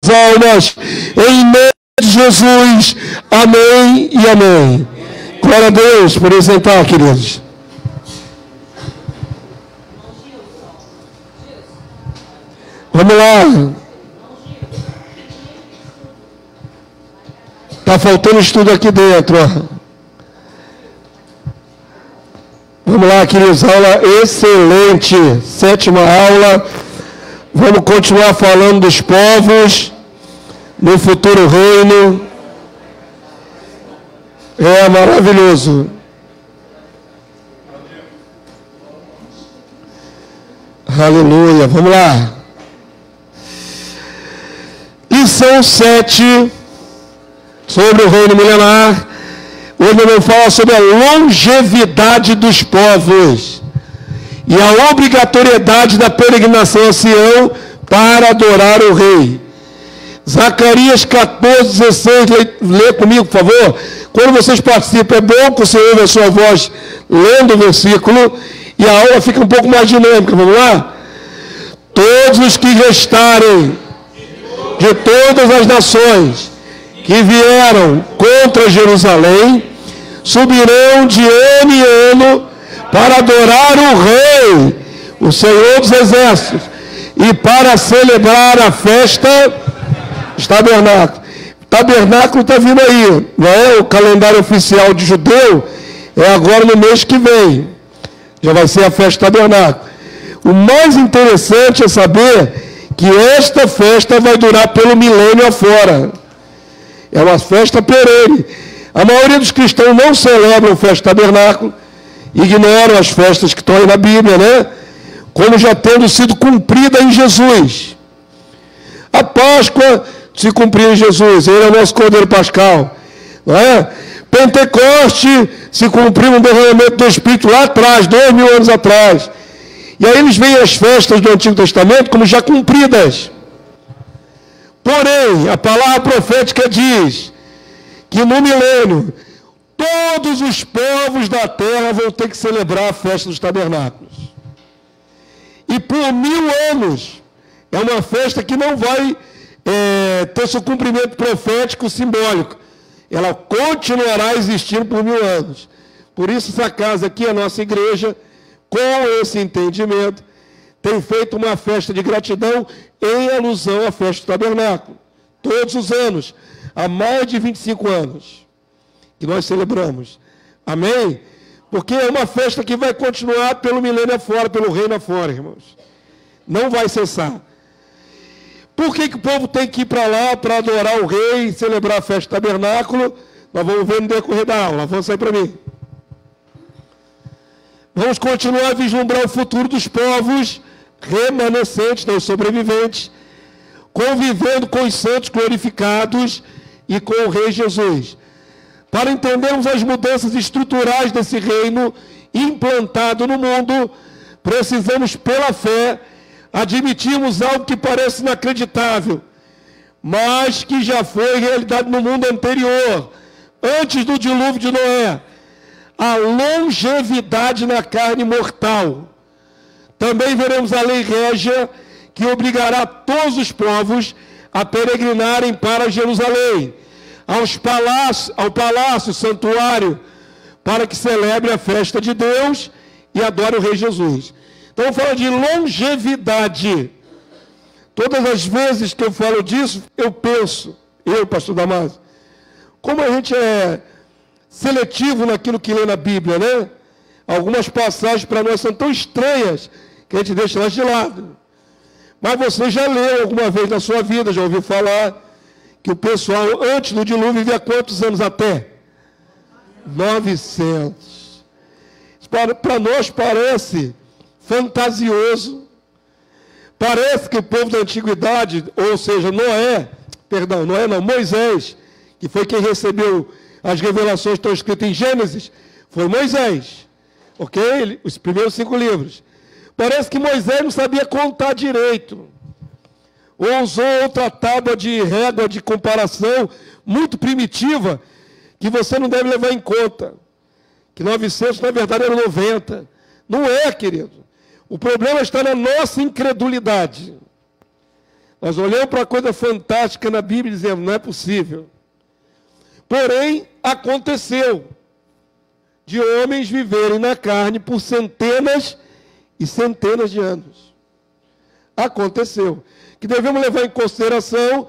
almas, em nome de Jesus, amém e amém. Glória a Deus por sentar, queridos. Vamos lá. Está faltando estudo aqui dentro, ó. Vamos lá, queridos, aula excelente, 7ª aula. Vamos continuar falando dos povos no futuro reino. É maravilhoso. Aleluia, vamos lá. Lição 7 sobre o reino milenar. Hoje nós vamos falar sobre a longevidade dos povos e a obrigatoriedade da peregrinação a Sião para adorar o rei. Zacarias 14, 16, lê comigo, por favor. Quando vocês participam, é bom que você ouve a sua voz lendo o versículo e a aula fica um pouco mais dinâmica. Vamos lá? Todos os que restarem de todas as nações que vieram contra Jerusalém subirão de ano em ano para adorar o Rei, o Senhor dos Exércitos, e para celebrar a festa dos tabernáculos. Tabernáculo está vindo aí, não é? O calendário oficial de judeu é agora no mês que vem. Já vai ser a festa do tabernáculo. O mais interessante é saber que esta festa vai durar pelo milênio afora. É uma festa perene. A maioria dos cristãos não celebram a festa do tabernáculo, ignoram as festas que estão aí na Bíblia, né? Como já tendo sido cumprida em Jesus. A Páscoa se cumpriu em Jesus, ele é o nosso Cordeiro Pascal, não é? Pentecoste se cumpriu no derramamento do Espírito lá atrás, 2000 anos atrás. E aí eles veem as festas do Antigo Testamento como já cumpridas. Porém, a palavra profética diz que no milênio, todos os povos da terra vão ter que celebrar a festa dos tabernáculos. E por 1000 anos, é uma festa que não vai ter seu cumprimento profético simbólico. Ela continuará existindo por 1000 anos. Por isso, essa casa aqui, a nossa igreja, com esse entendimento, tem feito uma festa de gratidão em alusão à festa do tabernáculo. Todos os anos, há mais de 25 anos, que nós celebramos. Amém? Porque é uma festa que vai continuar pelo milênio afora, pelo reino afora, irmãos. Não vai cessar. Por que o povo tem que ir para lá para adorar o rei e celebrar a festa do tabernáculo? Nós vamos ver no decorrer da aula. Avança aí para mim. Vamos continuar a vislumbrar o futuro dos povos remanescentes, os sobreviventes, convivendo com os santos glorificados e com o rei Jesus. Para entendermos as mudanças estruturais desse reino implantado no mundo, precisamos, pela fé, admitirmos algo que parece inacreditável, mas que já foi realidade no mundo anterior, antes do dilúvio de Noé: a longevidade na carne mortal. Também veremos a lei régia que obrigará todos os povos a peregrinarem para Jerusalém, ao palácio, santuário, para que celebre a festa de Deus e adore o Rei Jesus. Então, eu falo de longevidade. Todas as vezes que eu falo disso, eu penso, pastor Damásio, como a gente é seletivo naquilo que lê na Bíblia, né? Algumas passagens para nós são tão estranhas que a gente deixa elas de lado. Mas você já leu alguma vez na sua vida, já ouviu falar que o pessoal antes do dilúvio vivia quantos anos até? 900. Para nós parece fantasioso. Parece que o povo da antiguidade, ou seja, Moisés, que foi quem recebeu as revelações que estão escritas em Gênesis, foi Moisés, ok? Os primeiros 5 livros. Parece que Moisés não sabia contar direito, ou usou outra tábua de régua de comparação muito primitiva, que você não deve levar em conta, que 900 na verdade eram 90. Não é, querido. O problema está na nossa incredulidade, Nós olhamos para a coisa fantástica na Bíblia e dizemos, não é possível. Porém, aconteceu de homens viverem na carne por centenas e centenas de anos. Aconteceu. O que devemos levar em consideração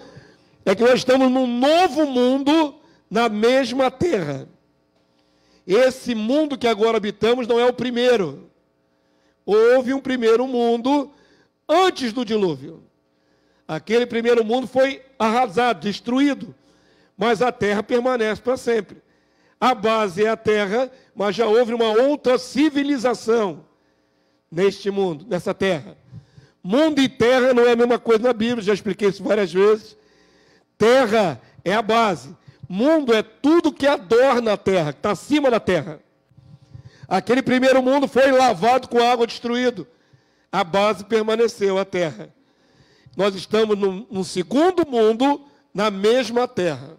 é que nós estamos num novo mundo na mesma terra. Esse mundo que agora habitamos não é o primeiro. Houve um primeiro mundo antes do dilúvio. Aquele primeiro mundo foi arrasado, destruído, mas a terra permanece para sempre. A base é a terra, mas já houve uma outra civilização neste mundo, nessa terra. Mundo e terra não é a mesma coisa na Bíblia, já expliquei isso várias vezes. Terra é a base. Mundo é tudo que adorna a terra, que está acima da terra. Aquele primeiro mundo foi lavado com água, destruído. A base permaneceu, a terra. Nós estamos num segundo mundo, na mesma terra.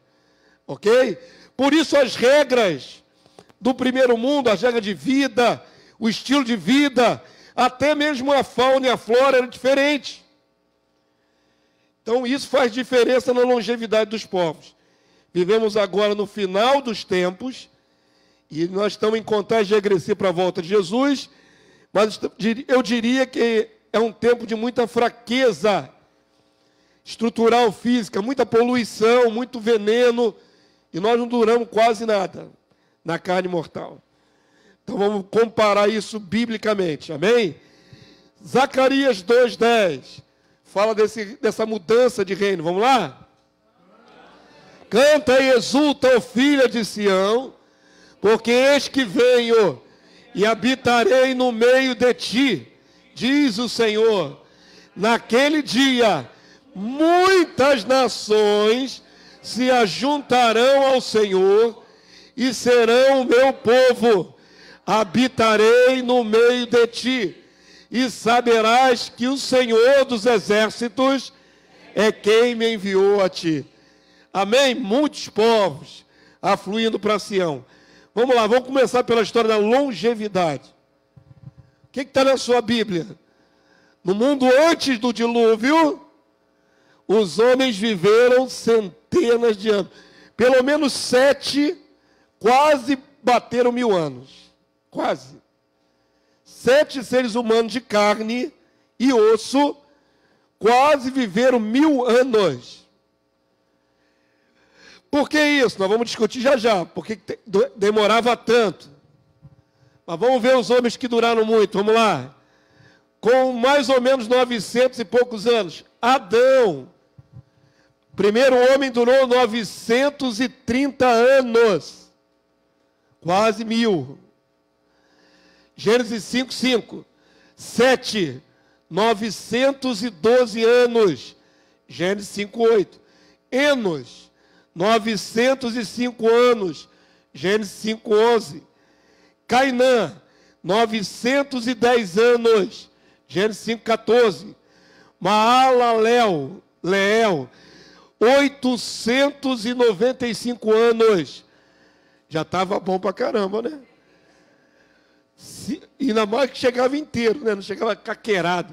Ok? Por isso as regras do primeiro mundo, as regras de vida, o estilo de vida, até mesmo a fauna e a flora eram diferentes. Então isso faz diferença na longevidade dos povos. Vivemos agora no final dos tempos, e nós estamos em contagem regressiva para a volta de Jesus, mas eu diria que é um tempo de muita fraqueza estrutural, física, muita poluição, muito veneno, e nós não duramos quase nada na carne mortal. Então vamos comparar isso biblicamente, amém? Zacarias 2:10 fala dessa mudança de reino, vamos lá? Canta e exulta, ó filha de Sião, porque eis que venho e habitarei no meio de ti, diz o Senhor. Naquele dia, muitas nações se ajuntarão ao Senhor e serão o meu povo. Habitarei no meio de ti, e saberás que o Senhor dos exércitos é quem me enviou a ti. Amém? Muitos povos afluindo para Sião. Vamos lá, vamos começar pela história da longevidade. O que está na sua Bíblia? No mundo antes do dilúvio, os homens viveram centenas de anos. Pelo menos 7, quase bateram 1000 anos. Quase. 7 seres humanos de carne e osso, quase viveram 1000 anos. Por que isso? Nós vamos discutir já já. Por que demorava tanto? Mas vamos ver os homens que duraram muito. Vamos lá. Com mais ou menos 900 e poucos anos. Adão. Primeiro homem durou 930 anos. Quase 1000. Gênesis 5:5. 7. 912 anos. Gênesis 5:8. Enos. 905 anos. Gênesis 5:11. Cainã. 910 anos. Gênesis 5:14. Maalalel. 895 anos. Já estava bom pra caramba, né? Ainda mais que chegava inteiro, né? Não chegava caqueirado.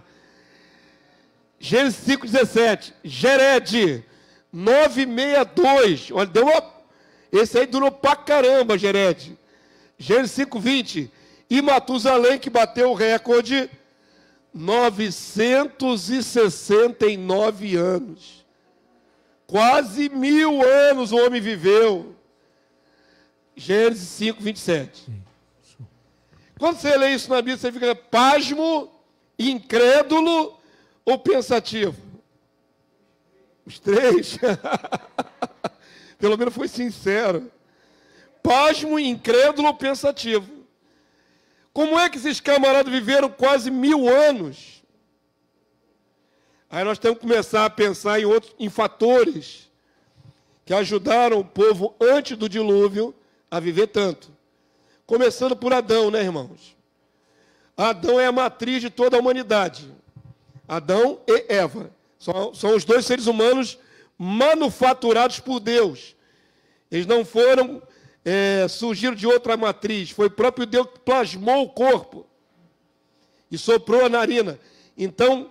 Gênesis 5:17. Gered. 962. Olha, esse aí durou pra caramba, Gered. Gênesis 5:20. E Matusalém, que bateu o recorde, 969 anos. Quase 1000 anos o homem viveu. Gênesis 5:27. Quando você lê isso na Bíblia, você fica pasmo, incrédulo ou pensativo? Os três. Pelo menos foi sincero. Pasmo, incrédulo ou pensativo? Como é que esses camaradas viveram quase 1000 anos? Aí nós temos que começar a pensar em fatores que ajudaram o povo antes do dilúvio a viver tanto. Começando por Adão, né, irmãos? Adão é a matriz de toda a humanidade. Adão e Eva. São os dois seres humanos manufaturados por Deus. Eles não foram, surgiram de outra matriz. Foi o próprio Deus que plasmou o corpo e soprou a narina. Então,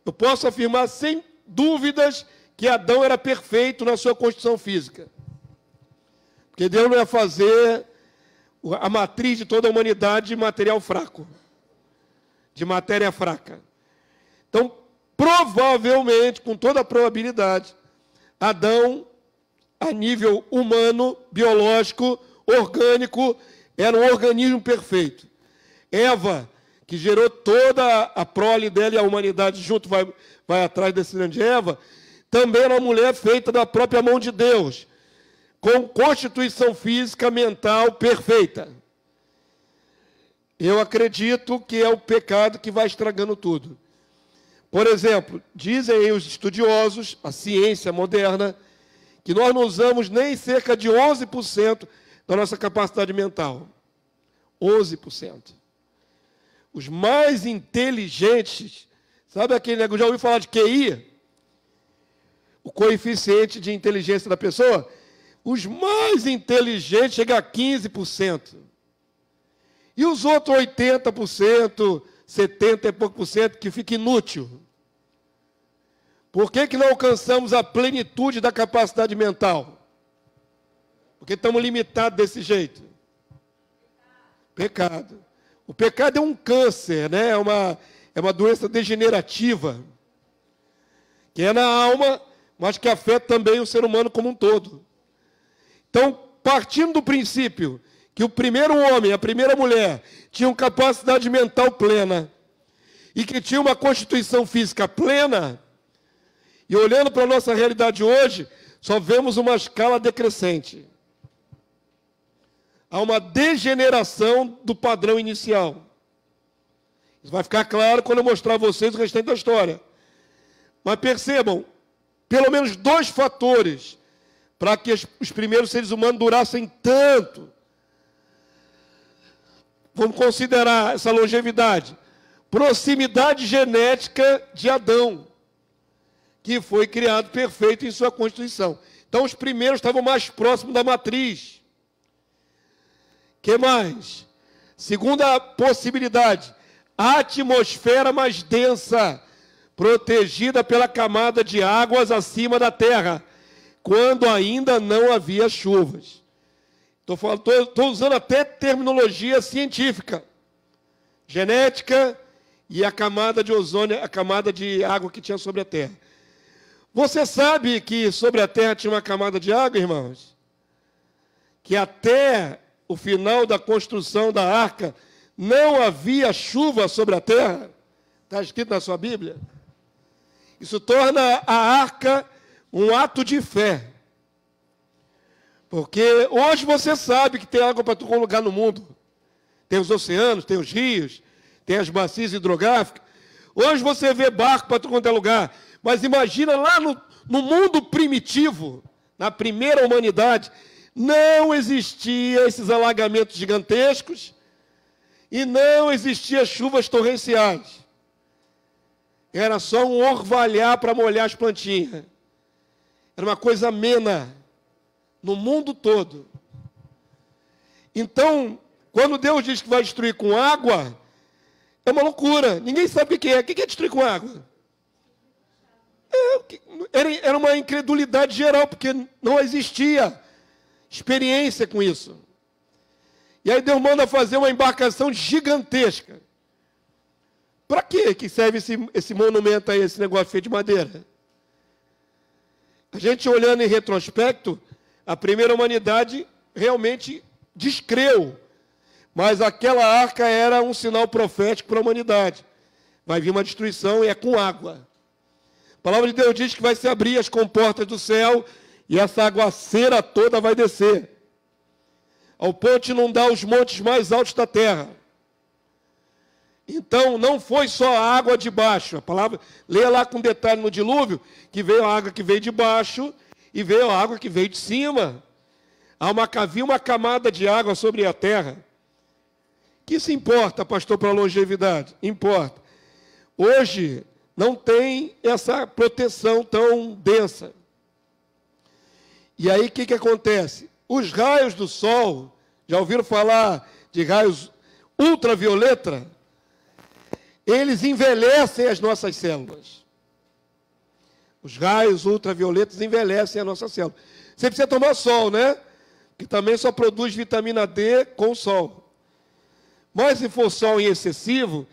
eu posso afirmar sem dúvidas que Adão era perfeito na sua constituição física. Porque Deus não ia fazer a matriz de toda a humanidade de material fraco, de matéria fraca. Então, provavelmente, com toda a probabilidade, Adão, a nível humano, biológico, orgânico, era um organismo perfeito. Eva, que gerou toda a prole dela e a humanidade junto, vai atrás desse grande Eva, também era uma mulher feita da própria mão de Deus, com constituição física, mental perfeita. Eu acredito que é o pecado que vai estragando tudo. Por exemplo, dizem aí os estudiosos, a ciência moderna, que nós não usamos nem cerca de 11% da nossa capacidade mental. 11%. Os mais inteligentes, sabe aquele negócio, já ouviu falar de QI? O coeficiente de inteligência da pessoa? Os mais inteligentes chegam a 15%. E os outros 80%, 70 e pouco por cento, que fica inútil. Por que não alcançamos a plenitude da capacidade mental? Porque estamos limitados desse jeito. Pecado. O pecado é um câncer, né? É uma doença degenerativa, que é na alma, mas que afeta também o ser humano como um todo. Então, partindo do princípio que o primeiro homem, a primeira mulher, tinham capacidade mental plena e que tinha uma constituição física plena, e olhando para a nossa realidade hoje, só vemos uma escala decrescente. Há uma degeneração do padrão inicial. Isso vai ficar claro quando eu mostrar a vocês o restante da história. Mas percebam, pelo menos 2 fatores para que os primeiros seres humanos durassem tanto. Vamos considerar essa longevidade. Proximidade genética de Adão, que foi criado perfeito em sua constituição. Então, os primeiros estavam mais próximos da matriz. Que mais? Segunda possibilidade, a atmosfera mais densa, protegida pela camada de águas acima da terra, quando ainda não havia chuvas. Estou usando até terminologia científica. Genética e a camada de ozônio, a camada de água que tinha sobre a terra. Você sabe que sobre a terra tinha uma camada de água, irmãos? Que até o final da construção da arca não havia chuva sobre a terra? Está escrito na sua Bíblia? Isso torna a arca um ato de fé. Porque hoje você sabe que tem água para todo lugar no mundo. Tem os oceanos, tem os rios, tem as bacias hidrográficas. Hoje você vê barco para todo lugar. Mas imagina lá no mundo primitivo, na primeira humanidade, não existia esses alagamentos gigantescos e não existia chuvas torrenciais. Era só um orvalhar para molhar as plantinhas. Era uma coisa amena no mundo todo. Então, quando Deus diz que vai destruir com água, é uma loucura. Ninguém sabe o que é. O que é destruir com água? Era uma incredulidade geral, porque não existia experiência com isso. E aí Deus manda fazer uma embarcação gigantesca. Para que serve esse monumento aí, esse negócio feito de madeira? A gente olhando em retrospecto, a primeira humanidade realmente descreu. Mas aquela arca era um sinal profético para a humanidade. Vai vir uma destruição e é com água. A palavra de Deus diz que vai se abrir as comportas do céu e essa aguaceira toda vai descer, ao ponto de inundar os montes mais altos da terra. Então, não foi só a água de baixo. A palavra, leia lá com detalhe no dilúvio, que veio a água que veio de baixo e veio a água que veio de cima. Havia uma camada de água sobre a terra. Que isso importa, pastor, para a longevidade? Importa. Hoje, não tem essa proteção tão densa. E aí, o que acontece? Os raios do sol, já ouviram falar de raios ultravioleta? Eles envelhecem as nossas células. Os raios ultravioletas envelhecem a nossa célula. Você precisa tomar sol, né? Que também só produz vitamina D com sol. Mas se for sol em excessivo,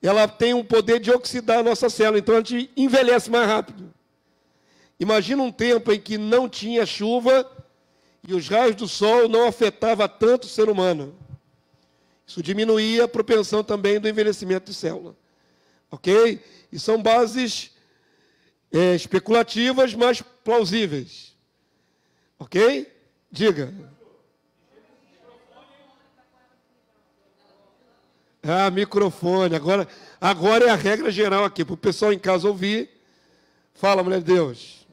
ela tem um poder de oxidar a nossa célula, então a gente envelhece mais rápido. Imagina um tempo em que não tinha chuva e os raios do sol não afetavam tanto o ser humano. Isso diminuía a propensão também do envelhecimento de célula. Ok? E são bases especulativas, mas plausíveis. Ok? Diga. Ah, microfone. Agora é a regra geral aqui, para o pessoal em casa ouvir. Fala, mulher de Deus.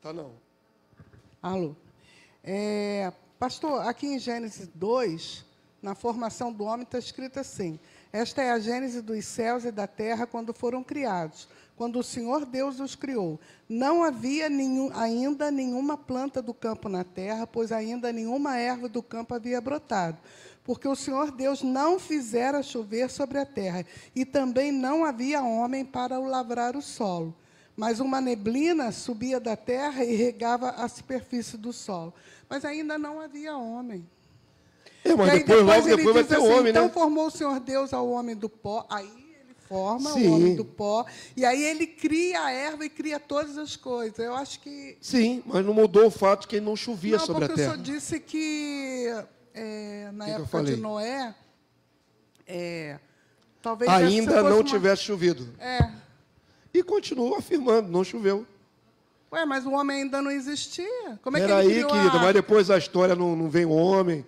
Tá não. Alô. Pastor, aqui em Gênesis 2, na formação do homem, está escrito assim: esta é a gênese dos céus e da terra quando foram criados, quando o Senhor Deus os criou. Não havia ainda nenhuma planta do campo na terra, pois ainda nenhuma erva do campo havia brotado, porque o Senhor Deus não fizera chover sobre a terra, e também não havia homem para o lavrar o solo. Mas uma neblina subia da terra e regava a superfície do solo. Mas ainda não havia homem. Mas logo depois vai ter homem, então né? Então formou o Senhor Deus ao homem do pó. Aí ele forma o homem do pó. E aí ele cria a erva e cria todas as coisas. Eu acho que... Sim, mas não mudou o fato de que não chovia sobre a terra. Não, porque o senhor disse que na época de Noé, talvez ainda não tivesse chovido. E continua afirmando, não choveu. Ué, mas o homem ainda não existia. Como é que ele criou querida, mas depois a história não vem o homem.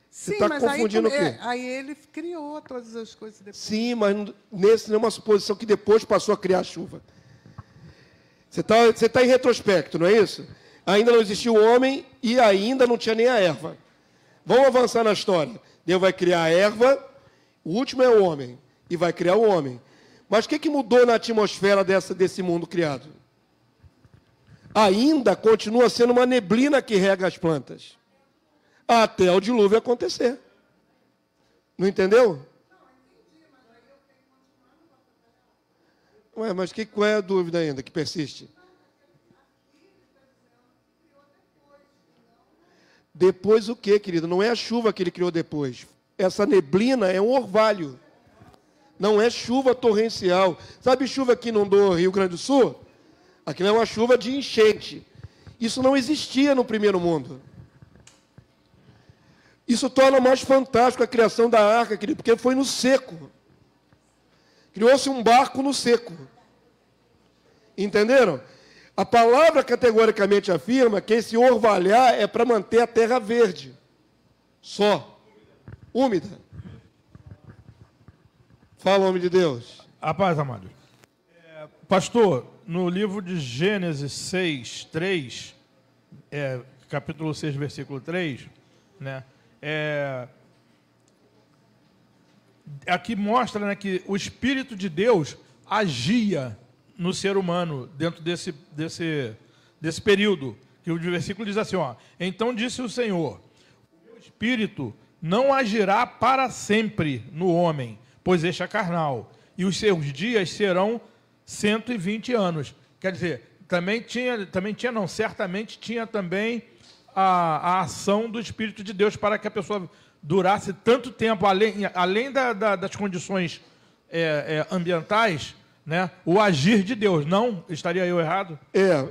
Você está confundindo o quê? Aí ele criou todas as coisas depois. Sim, mas nesse não é uma suposição que depois passou a criar a chuva. Você tá em retrospecto, não é isso? Ainda não existia o homem e ainda não tinha nem a erva. Vamos avançar na história. Deus vai criar a erva, o último é o homem, e vai criar o homem. Mas o que mudou na atmosfera desse mundo criado? Ainda continua sendo uma neblina que rega as plantas. Até o dilúvio acontecer. Não entendeu? Não, entendi, mas aí eu tenho que continuar. Ué, mas qual é a dúvida ainda que persiste? Depois o quê, querido? Não é a chuva que ele criou depois. Essa neblina é um orvalho. Não é chuva torrencial. Sabe chuva que inundou Rio Grande do Sul? Aquilo é uma chuva de enchente. Isso não existia no primeiro mundo. Isso torna mais fantástico a criação da arca, querido, porque foi no seco. Criou-se um barco no seco. Entenderam? A palavra categoricamente afirma que esse orvalhar é para manter a terra verde. Só. Úmida. Fala, homem de Deus. A paz, amado. Pastor, no livro de Gênesis 6, 3, capítulo 6, versículo 3, né, aqui mostra, né, que o Espírito de Deus agia no ser humano dentro desse período. Que o versículo diz assim, ó: então disse o Senhor, o meu Espírito não agirá para sempre no homem, pois este é carnal, e os seus dias serão 120 anos. Quer dizer, certamente tinha também a ação do Espírito de Deus para que a pessoa durasse tanto tempo, além das condições ambientais, né, o agir de Deus. Não? Estaria eu errado?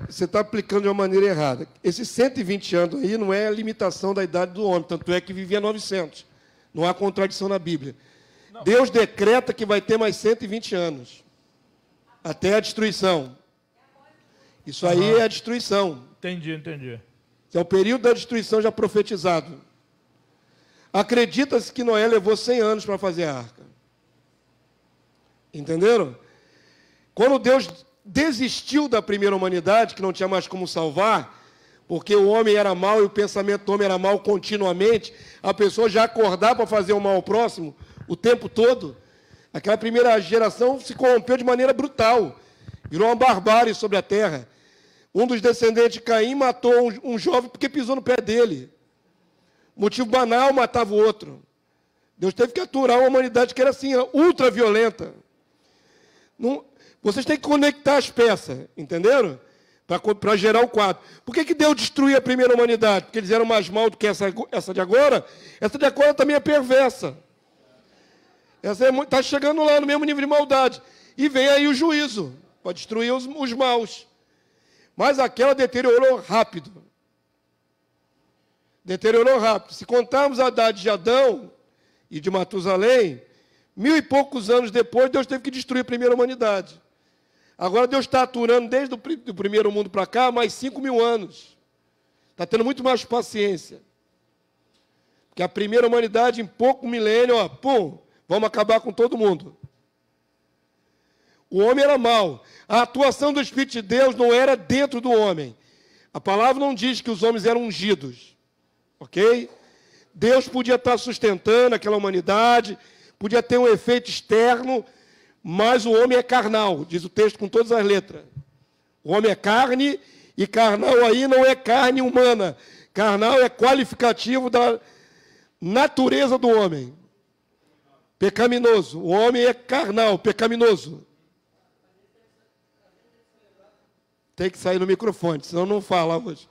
Você está aplicando de uma maneira errada. Esses 120 anos aí não é a limitação da idade do homem, tanto é que vivia 900. Não há contradição na Bíblia. Não. Deus decreta que vai ter mais 120 anos. Até a destruição. Isso aí é a destruição. Entendi. Esse é o período da destruição já profetizado. Acredita-se que Noé levou 100 anos para fazer a arca. Entenderam? Quando Deus desistiu da primeira humanidade, que não tinha mais como salvar, porque o homem era mau e o pensamento do homem era mau continuamente, a pessoa já acordar para fazer o mal ao próximo o tempo todo, aquela primeira geração se corrompeu de maneira brutal. Virou uma barbárie sobre a terra. Um dos descendentes de Caim matou um jovem porque pisou no pé dele. Motivo banal, matava o outro. Deus teve que aturar uma humanidade que era assim, ultra violenta. Não, vocês têm que conectar as peças, entenderam? Para gerar o quadro. Por que Deus destruiu a primeira humanidade? Porque eles eram mais mal do que essa de agora? Essa de agora também é perversa. Essa está chegando lá no mesmo nível de maldade. E vem aí o juízo, para destruir os maus. Mas aquela deteriorou rápido. Deteriorou rápido. Se contarmos a idade de Adão e de Matusalém, 1000 e poucos anos depois, Deus teve que destruir a primeira humanidade. Agora Deus está aturando desde o primeiro mundo para cá, mais 5.000 anos. Está tendo muito mais paciência. Porque a primeira humanidade, em pouco milênio, ó, pum, vamos acabar com todo mundo. O homem era mau. A atuação do Espírito de Deus não era dentro do homem. A palavra não diz que os homens eram ungidos. Ok? Deus podia estar sustentando aquela humanidade, podia ter um efeito externo, mas o homem é carnal, diz o texto com todas as letras. O homem é carne, e carnal aí não é carne humana. Carnal é qualificativo da natureza do homem. Pecaminoso. O homem é carnal, pecaminoso. Tem que sair no microfone, senão não fala hoje.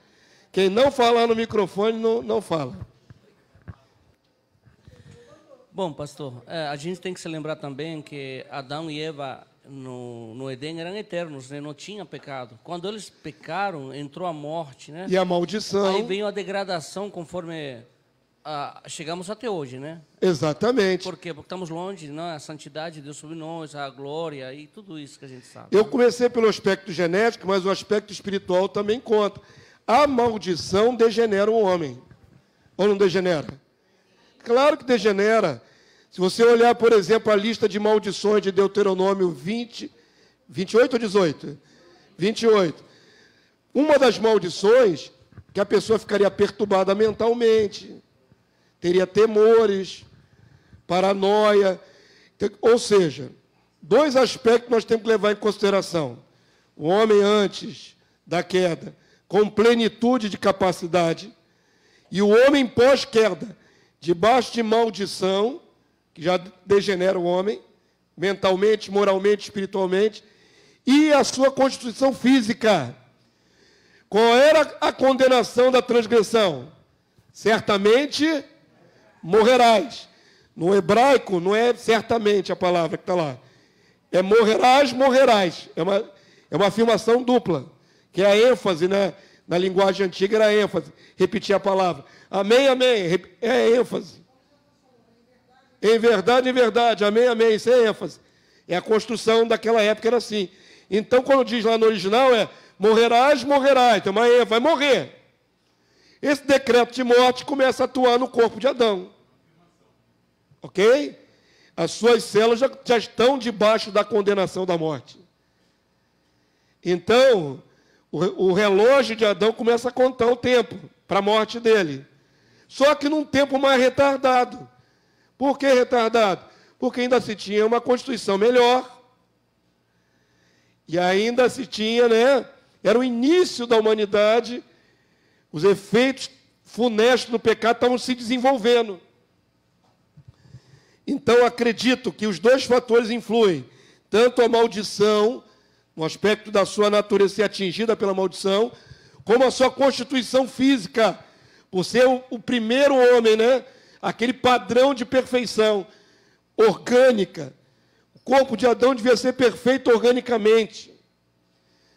Quem não falar no microfone, não fala. Bom, pastor, a gente tem que se lembrar também que Adão e Eva no Éden eram eternos, né? Não tinha pecado. Quando eles pecaram, entrou a morte, né? E a maldição. Aí veio a degradação conforme chegamos até hoje, né? Exatamente. Por quê? Porque estamos longe, né? A santidade de Deus sobre nós, a glória e tudo isso que a gente sabe. Eu comecei pelo aspecto genético, mas o aspecto espiritual também conta. A maldição degenera o homem. Ou não degenera? Claro que degenera. Se você olhar, por exemplo, a lista de maldições de Deuteronômio 28 ou 18? 28. Uma das maldições que a pessoa ficaria perturbada mentalmente, teria temores, paranoia. Ou seja, dois aspectos nós temos que levar em consideração. O homem antes da queda, com plenitude de capacidade, e o homem pós-queda, debaixo de maldição, que já degenera o homem, mentalmente, moralmente, espiritualmente, e a sua constituição física. Qual era a condenação da transgressão? Certamente morrerás. No hebraico, não é certamente a palavra que está lá. É morrerás, morrerás. É uma afirmação dupla, que é a ênfase, né? Na linguagem antiga era a ênfase, repetir a palavra. Amém, amém, é a ênfase. Em verdade, amém, amém, isso é ênfase. É a construção daquela época, era assim. Então, quando diz lá no original, é morrerás, morrerás, tem uma ênfase, vai morrer. Esse decreto de morte começa a atuar no corpo de Adão. Ok? As suas células já estão debaixo da condenação da morte. Então, o relógio de Adão começa a contar o tempo para a morte dele. Só que num tempo mais retardado. Por que retardado? Porque ainda se tinha uma constituição melhor. E ainda se tinha, né? Era o início da humanidade. Os efeitos funestos do pecado estavam se desenvolvendo. Então, acredito que os dois fatores influem. Tanto a maldição, no aspecto da sua natureza ser atingida pela maldição, como a sua constituição física, por ser o primeiro homem, né? Aquele padrão de perfeição orgânica. O corpo de Adão devia ser perfeito organicamente,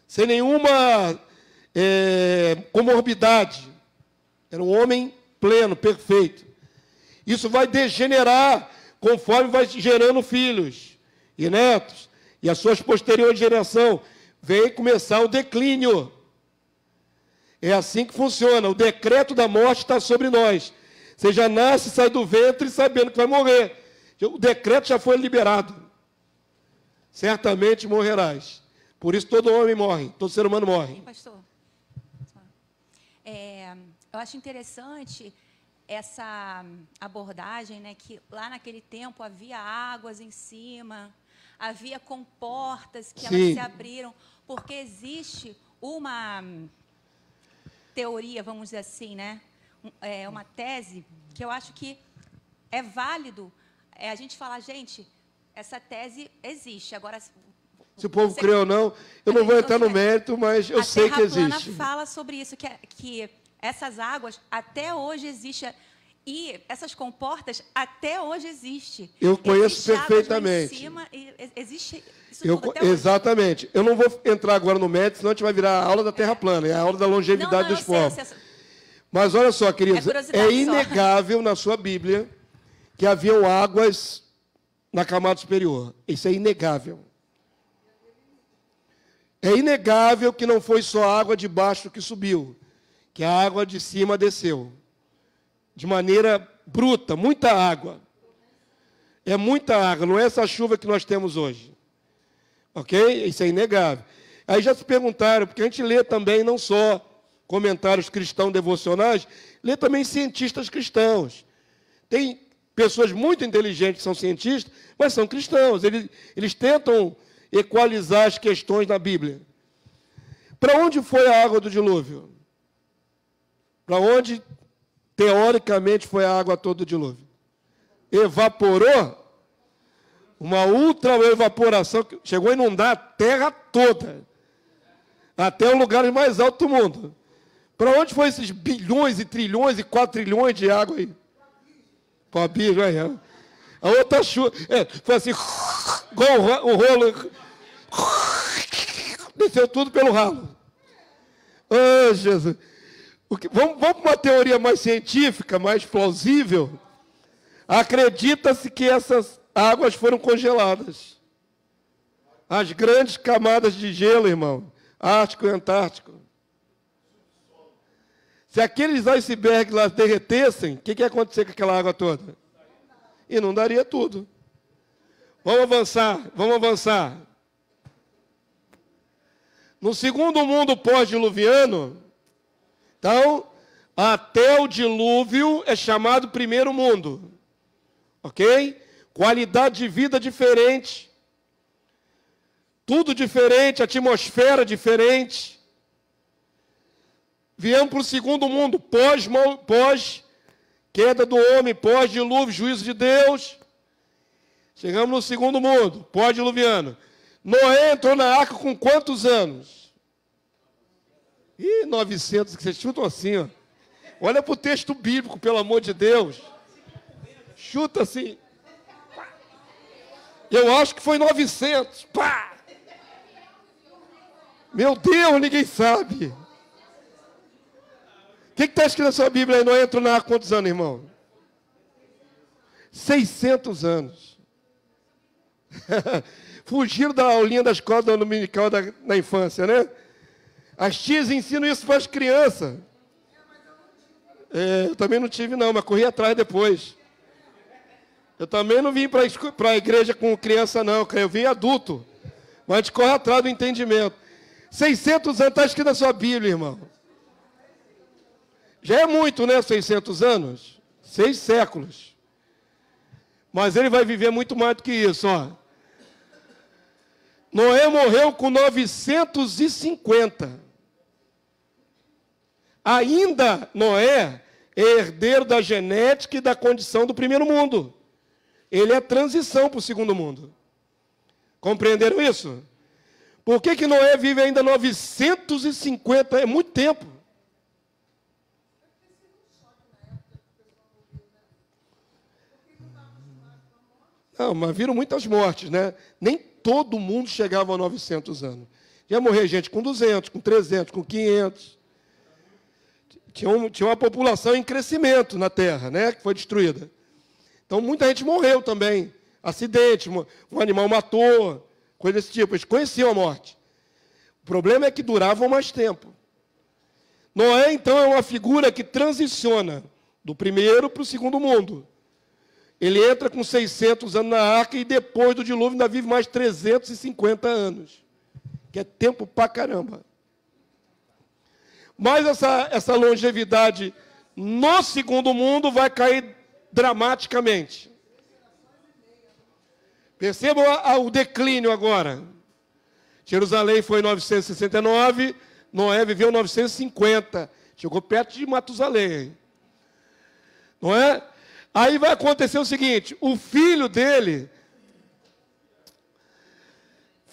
sem nenhuma comorbidade. Era um homem pleno, perfeito. Isso vai degenerar conforme vai gerando filhos e netos, e as suas posteriores gerações, vem começar o declínio. É assim que funciona. O decreto da morte está sobre nós. Você já nasce, sai do ventre sabendo que vai morrer. O decreto já foi liberado. Certamente morrerás. Por isso todo homem morre, todo ser humano morre. Pastor, eu acho interessante essa abordagem, né, que lá naquele tempo havia águas em cima, havia comportas que elas se abriram, porque existe uma teoria, vamos dizer assim, né, uma tese que eu acho que é válido a gente falar, gente, essa tese existe. Agora, Se o povo crê ou não, eu não vou entrar no mérito, mas eu sei que existe. A Terra Plana fala sobre isso, que essas águas até hoje existem. E essas comportas até hoje existem. Eu conheço perfeitamente. Em cima, existe isso tudo até hoje. Exatamente. Eu não vou entrar agora no mérito, senão a gente vai virar a aula da Terra Plana, é a aula da longevidade dos povos. Mas olha só, queridos, é inegável na sua Bíblia que haviam águas na camada superior. Isso é inegável. É inegável que não foi só a água de baixo que subiu, que a água de cima desceu. De maneira bruta, muita água. É muita água, não é essa chuva que nós temos hoje. Ok? Isso é inegável. Aí já se perguntaram, porque a gente lê também não só comentários cristãos devocionais, lê também cientistas cristãos. Tem pessoas muito inteligentes que são cientistas, mas são cristãos. Eles tentam equalizar as questões na Bíblia. Para onde foi a água do dilúvio? Para onde, teoricamente, foi a água toda do dilúvio? Evaporou? Uma ultra-evaporação que chegou a inundar a terra toda, até os lugares mais altos do mundo. Para onde foi esses bilhões e trilhões e 4 trilhões de água aí? Para o abismo, aí. A outra chuva, foi assim, igual o rolo, desceu tudo pelo ralo. Oh, Jesus. Vamos para uma teoria mais científica, mais plausível. Acredita-se que essas águas foram congeladas. As grandes camadas de gelo, irmão, Ártico e Antártico. Se aqueles icebergs lá derretessem, o que ia acontecer com aquela água toda? Inundaria tudo. Vamos avançar. No segundo mundo pós-diluviano, então, até o dilúvio é chamado primeiro mundo. Ok? Qualidade de vida diferente. Tudo diferente, atmosfera diferente. Viemos para o segundo mundo, pós-queda do homem, pós-dilúvio, juízo de Deus. Chegamos no segundo mundo, pós-diluviano. Noé entrou na arca com quantos anos? 900, que vocês chutam assim, ó. Olha para o texto bíblico, pelo amor de Deus. Chuta assim. Eu acho que foi 900. Pá! Meu Deus, ninguém sabe. O que está escrito na sua Bíblia aí? Não entra na arca quantos anos, irmão? 600 anos. Fugiram da aulinha da escola dominical da infância, né? As tias ensinam isso para as crianças. Eu também não tive, não, mas corri atrás depois. Eu também não vim para a igreja com criança, não. Eu vim adulto. Mas a gente corre atrás do entendimento. 600 anos está escrito na sua Bíblia, irmão. Já é muito, né? 600 anos. 6 séculos. Mas ele vai viver muito mais do que isso, ó. Noé morreu com 950. Ainda Noé é herdeiro da genética e da condição do primeiro mundo. Ele é a transição para o segundo mundo. Compreenderam isso? Por que Noé vive ainda 950? É muito tempo. Não, mas viram muitas mortes, né? Nem todo mundo chegava a 900 anos. Já morreu gente com 200, com 300, com 500. Tinha uma população em crescimento na Terra, né? Que foi destruída. Então, muita gente morreu também. Acidente, um animal matou, coisa desse tipo. Eles conheciam a morte. O problema é que duravam mais tempo. Noé, então, é uma figura que transiciona do primeiro para o segundo mundo. Ele entra com 600 anos na arca e depois do dilúvio ainda vive mais 350 anos. Que é tempo pra caramba. Mas essa longevidade no segundo mundo vai cair dramaticamente. Percebam o declínio agora. Jerusalém foi em 969, Noé viveu em 950. Chegou perto de Matusalém. Não é? Aí vai acontecer o seguinte, o filho dele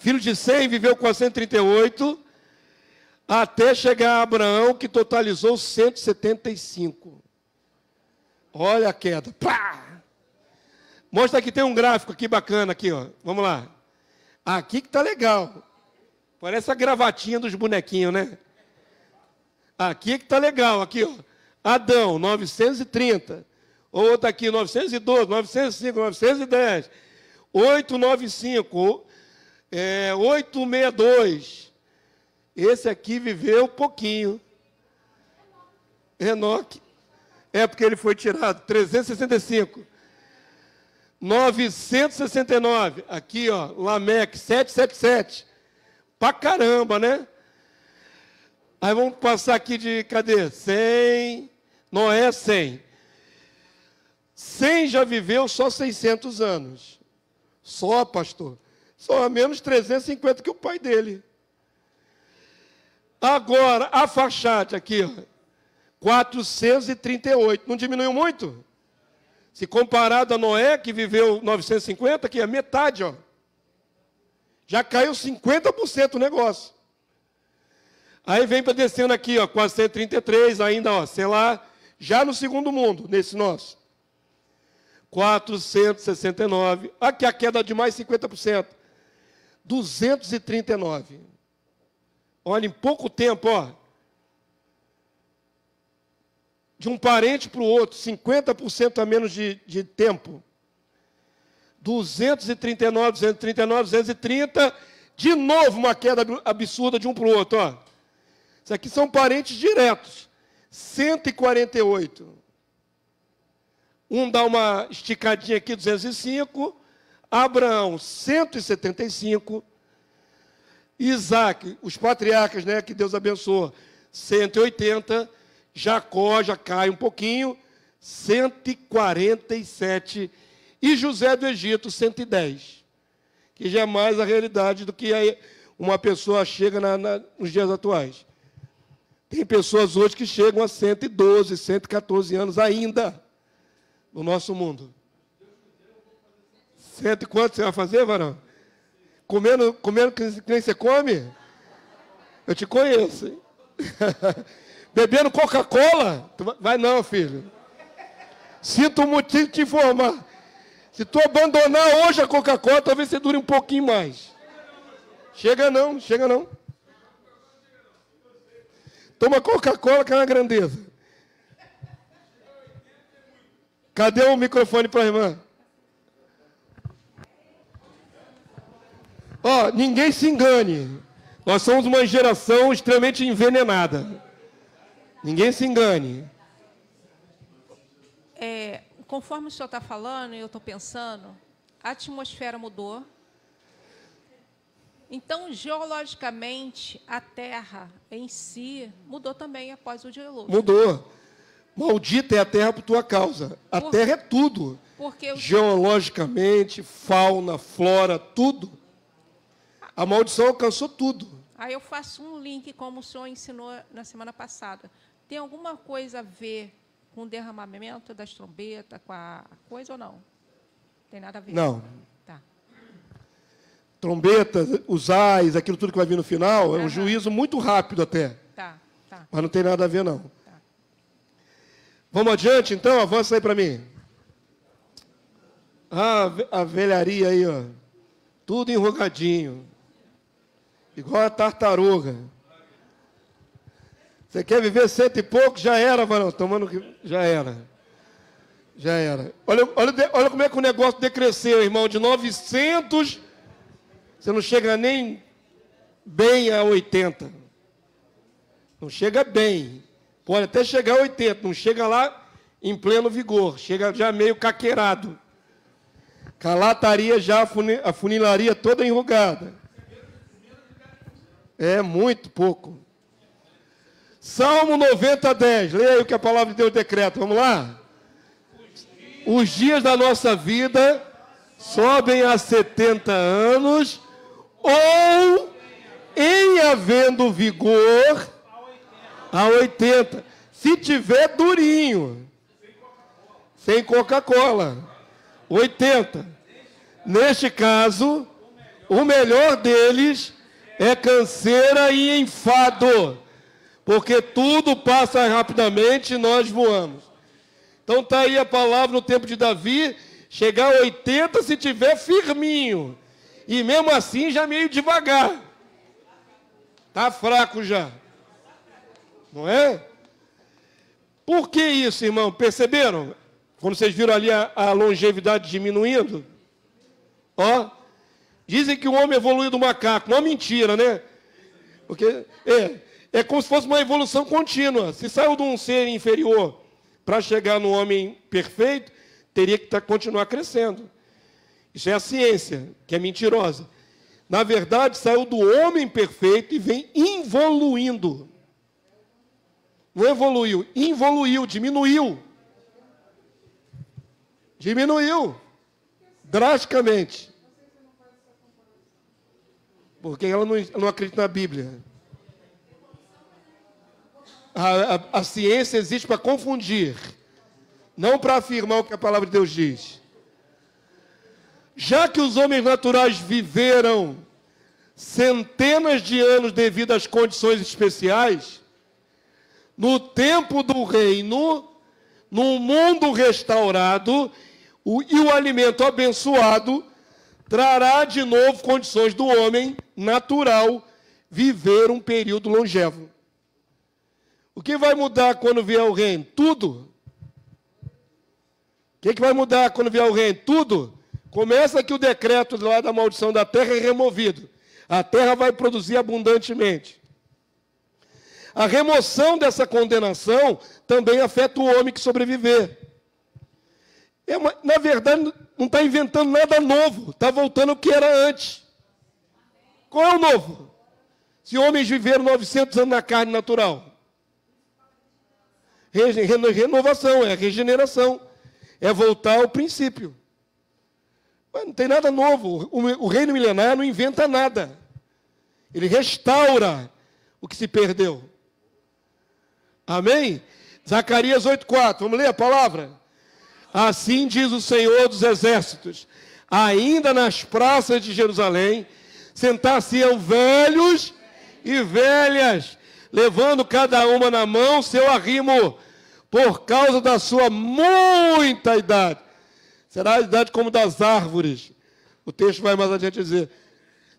Filho de Sem viveu 438, até chegar a Abraão, que totalizou 175. Olha a queda. Pá! Mostra aqui, tem um gráfico aqui bacana aqui, ó. Vamos lá. Aqui que tá legal. Parece a gravatinha dos bonequinhos, né? Aqui que tá legal, aqui, ó. Adão, 930. Outro aqui, 912, 905, 910. 895, 862. Esse aqui viveu pouquinho. Enoque. É porque ele foi tirado. 365. 969. Aqui, ó. Lameque, 777. Pra caramba, né? Aí vamos passar aqui de, cadê? 100. Noé, 100. 100 já viveu só 600 anos. Só, pastor. Só menos 350 que o pai dele. Agora, a Faxate aqui, ó, 438. Não diminuiu muito? Se comparado a Noé, que viveu 950, aqui é metade, ó. Já caiu 50% o negócio. Aí vem para descendo aqui, ó, 433, ainda, ó, sei lá, já no segundo mundo, nesse nosso. 469. Aqui a queda de mais 50%. 239. Olha, em pouco tempo, ó. De um parente para o outro, 50% a menos de tempo. 239, 239, 230. De novo uma queda absurda de um para o outro, ó. Isso aqui são parentes diretos. 148. Um dá uma esticadinha aqui, 205. Abraão, 175. Isaac, os patriarcas, né, que Deus abençoa, 180. Jacó já cai um pouquinho, 147. E José do Egito, 110. Que já é mais a realidade do que uma pessoa chega nos dias atuais. Tem pessoas hoje que chegam a 112, 114 anos ainda no nosso mundo. 100 e quanto você vai fazer, varão? Comendo que nem você come? Eu te conheço, hein? Bebendo Coca-Cola? Vai não, filho. Sinto um motivo de te informar. Se tu abandonar hoje a Coca-Cola, talvez você dure um pouquinho mais. Chega não, chega não. Toma Coca-Cola, que é uma grandeza. Cadê o microfone para a irmã? Ó, ninguém se engane. Nós somos uma geração extremamente envenenada. Ninguém se engane. Conforme o senhor está falando, eu estou pensando, a atmosfera mudou. Então, geologicamente, a Terra em si mudou também após o dilúvio. Mudou. Maldita é a Terra por tua causa. A Terra é tudo. Geologicamente, fauna, flora, tudo. A maldição alcançou tudo. Aí eu faço um link, como o senhor ensinou na semana passada. Tem alguma coisa a ver com o derramamento das trombetas, com a coisa ou não? Tem nada a ver? Não. Tá. Trombetas, os ais, aquilo tudo que vai vir no final, é um juízo muito rápido até. Tá. Mas não tem nada a ver, não. Tá. Vamos adiante, então? Avança aí para mim. Ah, a velharia aí, ó. Tudo enrugadinho. Igual a tartaruga. Você quer viver 100 e pouco? Já era, varão. Tomando que... Já era. Já era. Olha como é que o negócio decresceu, irmão. De 900, você não chega nem bem a 80. Não chega bem. Pode até chegar a 80. Não chega lá em pleno vigor. Chega já meio caqueirado. Calataria já, a funilaria toda enrugada. É muito pouco. Salmo 90, 10. Leia aí o que a palavra de Deus decreta. Vamos lá? Os dias da nossa vida sobem a 70 anos, ou, em havendo vigor, a 80. Se tiver durinho, sem Coca-Cola, 80. Neste caso, O melhor deles é canseira e enfado, porque tudo passa rapidamente e nós voamos. Então está aí a palavra no tempo de Davi, chegar a 80 se tiver firminho, e mesmo assim já meio devagar. Está fraco já. Não é? Por que isso, irmão? Perceberam? Quando vocês viram ali a longevidade diminuindo? Ó, dizem que o homem evoluiu do macaco. Não é mentira, né? Porque é como se fosse uma evolução contínua. Se saiu de um ser inferior para chegar no homem perfeito, teria que continuar crescendo. Isso é a ciência, que é mentirosa. Na verdade, saiu do homem perfeito e vem evoluindo. Não evoluiu, involuiu, diminuiu. Diminuiu drasticamente. Porque ela não acredita na Bíblia. A ciência existe para confundir, não para afirmar o que a palavra de Deus diz. Já que os homens naturais viveram centenas de anos devido às condições especiais, no tempo do reino, no mundo restaurado, e o alimento abençoado trará de novo condições do homem natural viver um período longevo. O que vai mudar quando vier o reino? Tudo. O que vai mudar quando vier o reino? Tudo. Começa que o decreto lá da maldição da terra é removido. A terra vai produzir abundantemente. A remoção dessa condenação também afeta o homem que sobreviver. Na verdade, não está inventando nada novo. Está voltando ao que era antes. Qual é o novo? Se homens viveram 900 anos na carne natural. Renovação, é regeneração. É voltar ao princípio. Mas não tem nada novo. O reino milenar não inventa nada. Ele restaura o que se perdeu. Amém? Zacarias 8,4. Vamos ler a palavra? Assim diz o Senhor dos Exércitos. Ainda nas praças de Jerusalém, sentar-se-ão velhos e velhas, levando cada uma na mão seu arrimo, por causa da sua muita idade. Será a idade como das árvores. O texto vai mais adiante dizer.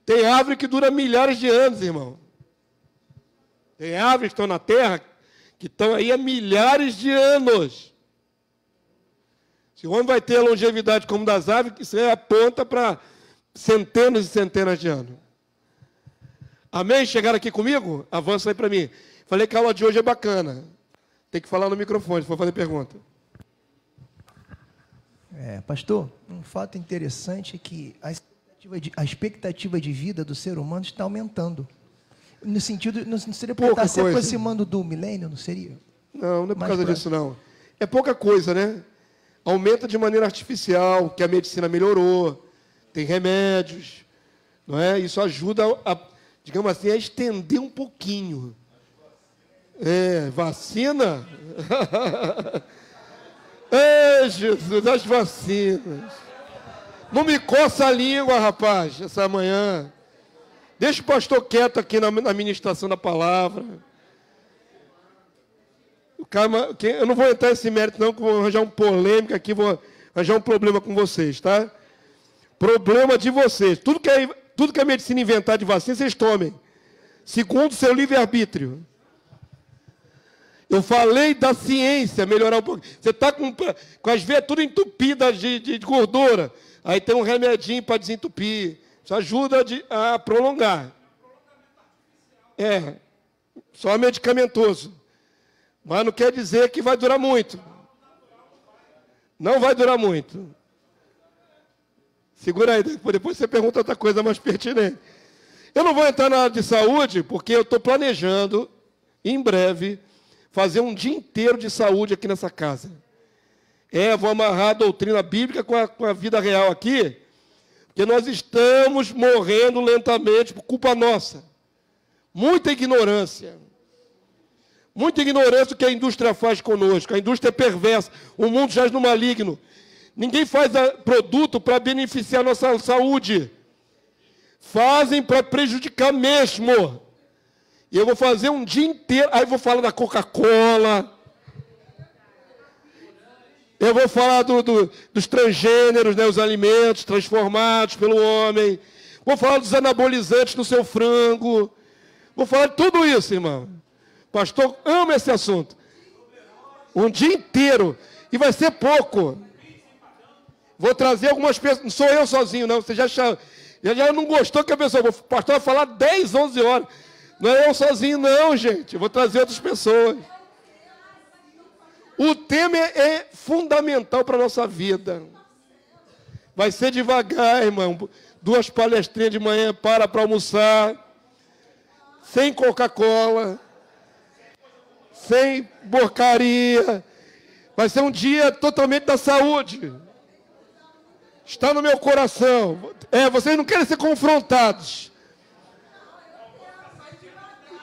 Tem árvore que dura milhares de anos, irmão. Tem árvores que estão na terra, que estão aí há milhares de anos. Se o homem vai ter a longevidade como das árvores, isso aí aponta para centenas e centenas de anos. Amém? Chegaram aqui comigo? Avança aí para mim. Falei que a aula de hoje é bacana. Tem que falar no microfone, se for fazer pergunta. Pastor, um fato interessante é que a expectativa de vida do ser humano está aumentando. No sentido, não seria porque está se aproximando do milênio, não seria? Não, não é por causa disso, não. É pouca coisa, né? Aumenta de maneira artificial, que a medicina melhorou, tem remédios, não é? Isso ajuda, digamos assim, a estender um pouquinho. Vacina? Jesus, as vacinas. Não me coça a língua, rapaz, essa manhã. Deixa o pastor quieto aqui na ministração da palavra. Eu não vou entrar nesse mérito, não, que vou arranjar um polêmica aqui, vou arranjar um problema com vocês, tá? Problema de vocês. Tudo que a medicina inventar de vacina, vocês tomem. Segundo o seu livre-arbítrio. Eu falei da ciência, melhorar um pouco. Você está com as veias tudo entupidas de gordura. Aí tem um remedinho para desentupir. Isso ajuda a prolongar. Só medicamentoso. Mas não quer dizer que vai durar muito. Não vai durar muito. Segura aí, depois você pergunta outra coisa mais pertinente. Eu não vou entrar na área de saúde, porque eu estou planejando, em breve, fazer um dia inteiro de saúde aqui nessa casa. Vou amarrar a doutrina bíblica com a vida real aqui, porque nós estamos morrendo lentamente por culpa nossa. Muita ignorância. Muita ignorância do que a indústria faz conosco. A indústria é perversa. O mundo jaz no maligno. Ninguém faz produto para beneficiar a nossa saúde. fazem para prejudicar mesmo. E eu vou fazer um dia inteiro, aí eu vou falar da Coca-Cola, eu vou falar dos transgêneros, né, os alimentos transformados pelo homem, vou falar dos anabolizantes no seu frango, vou falar de tudo isso, irmão. Pastor, ama esse assunto. Um dia inteiro, e vai ser pouco. Vou trazer algumas pessoas, não sou eu sozinho, não, você já não gostou que a pessoa, o pastor vai falar 10, 11 horas. Não é eu sozinho, não, gente. Eu vou trazer outras pessoas. O tema é fundamental para a nossa vida. Vai ser devagar, irmão. 2 palestrinhas de manhã, para almoçar. Sem Coca-Cola. Sem porcaria. Vai ser um dia totalmente da saúde. Está no meu coração. Vocês não querem ser confrontados.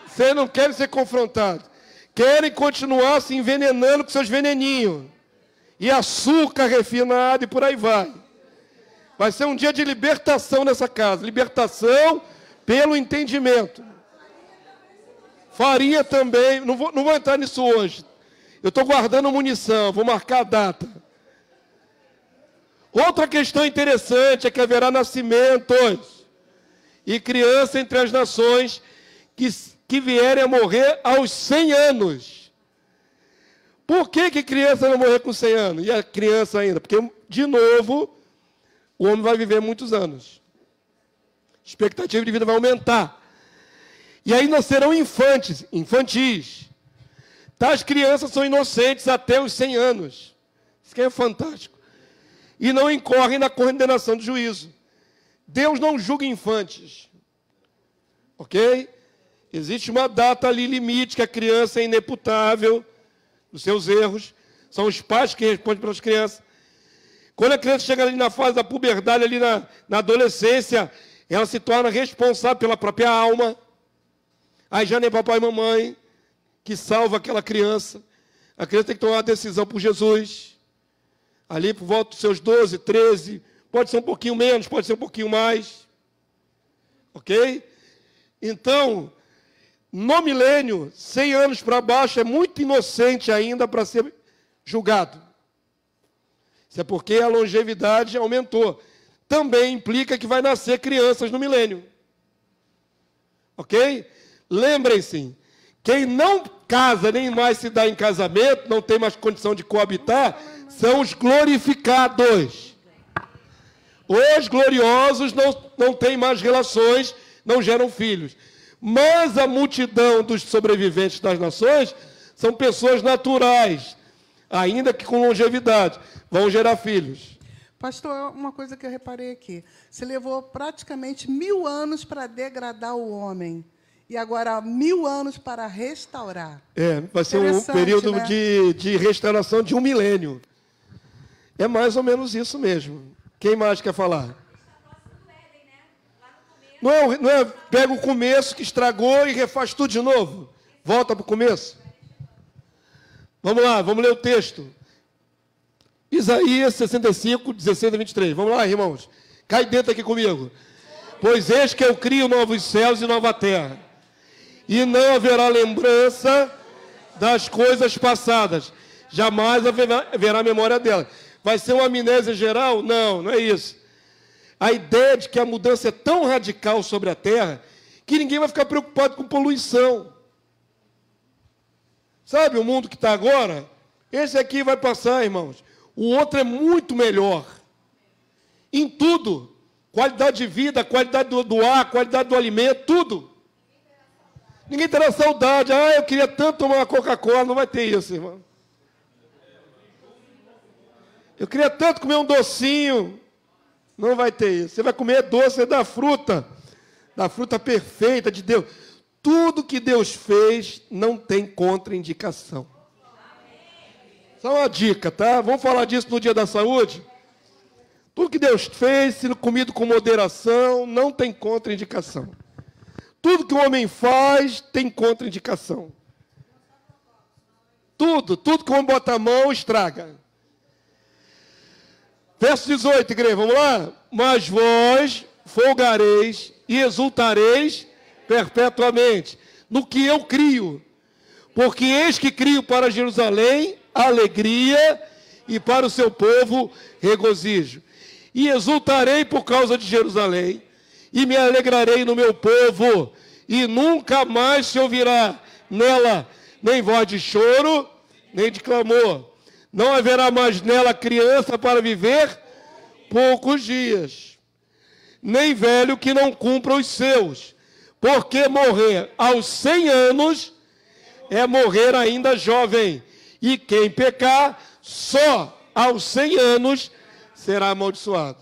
Vocês não querem ser confrontados. Querem continuar se envenenando com seus veneninhos. E açúcar refinado e por aí vai. Vai ser um dia de libertação nessa casa. Libertação pelo entendimento. Farinha também. Não vou entrar nisso hoje. Eu estou guardando munição. Vou marcar a data. Outra questão interessante é que haverá nascimentos e criança entre as nações que vierem a morrer aos 100 anos. Por que criança vai morrer com 100 anos? E a criança ainda? Porque, de novo, o homem vai viver muitos anos. A expectativa de vida vai aumentar. E aí nascerão infantis. Tais crianças são inocentes até os 100 anos. Isso que é fantástico. E não incorrem na condenação do juízo. Deus não julga infantes. Ok? Existe uma data ali limite, que a criança é ineputável dos seus erros. São os pais que respondem pelas crianças. Quando a criança chega ali na fase da puberdade, ali na adolescência, ela se torna responsável pela própria alma. Aí já nem papai e mamãe que salva aquela criança. A criança tem que tomar uma decisão por Jesus. Ali por volta dos seus 12, 13, pode ser um pouquinho menos, pode ser um pouquinho mais. Ok? Então, no milênio, 100 anos para baixo é muito inocente ainda para ser julgado. Isso é porque a longevidade aumentou. Também implica que vai nascer crianças no milênio. Ok? Lembrem-se, quem não casa nem mais se dá em casamento, não tem mais condição de coabitar, são os glorificados. Os gloriosos não têm mais relações, não geram filhos. Mas a multidão dos sobreviventes das nações são pessoas naturais, ainda que com longevidade, vão gerar filhos. Pastor, uma coisa que eu reparei aqui. Você levou praticamente 1000 anos para degradar o homem. E agora 1000 anos para restaurar. Vai ser um período, né, de restauração de 1 milênio. É mais ou menos isso mesmo. Quem mais quer falar? Não é pega o começo que estragou e refaz tudo de novo? Volta para o começo. Vamos lá, vamos ler o texto. Isaías 65, 16 a 23. Vamos lá, irmãos. Cai dentro aqui comigo. Pois eis que eu crio novos céus e nova terra. E não haverá lembrança das coisas passadas. Jamais haverá memória delas. Vai ser uma amnésia geral? Não, não é isso. A ideia de que a mudança é tão radical sobre a terra que ninguém vai ficar preocupado com poluição. Sabe o mundo que está agora? Esse aqui vai passar, irmãos. O outro é muito melhor. Em tudo. Qualidade de vida, qualidade do ar, qualidade do alimento, tudo. Ninguém terá saudade. Eu queria tanto tomar uma Coca-Cola. Não vai ter isso, irmão. Eu queria tanto comer um docinho. Não vai ter isso. Você vai comer doce da fruta perfeita de Deus. Tudo que Deus fez não tem contraindicação. Só uma dica, tá? Vamos falar disso no Dia da Saúde? Tudo que Deus fez, sendo comido com moderação, não tem contraindicação. Tudo que o homem faz tem contraindicação. Tudo que o homem bota a mão, estraga. Verso 18, igreja, vamos lá? Mas vós folgareis e exultareis perpetuamente. No que eu crio. Porque eis que crio para Jerusalém alegria e para o seu povo regozijo. E exultarei por causa de Jerusalém, e me alegrarei no meu povo, e nunca mais se ouvirá nela nem voz de choro, nem de clamor. Não haverá mais nela criança para viver poucos dias, nem velho que não cumpra os seus, porque morrer aos 100 anos é morrer ainda jovem, e quem pecar só aos 100 anos será amaldiçoado.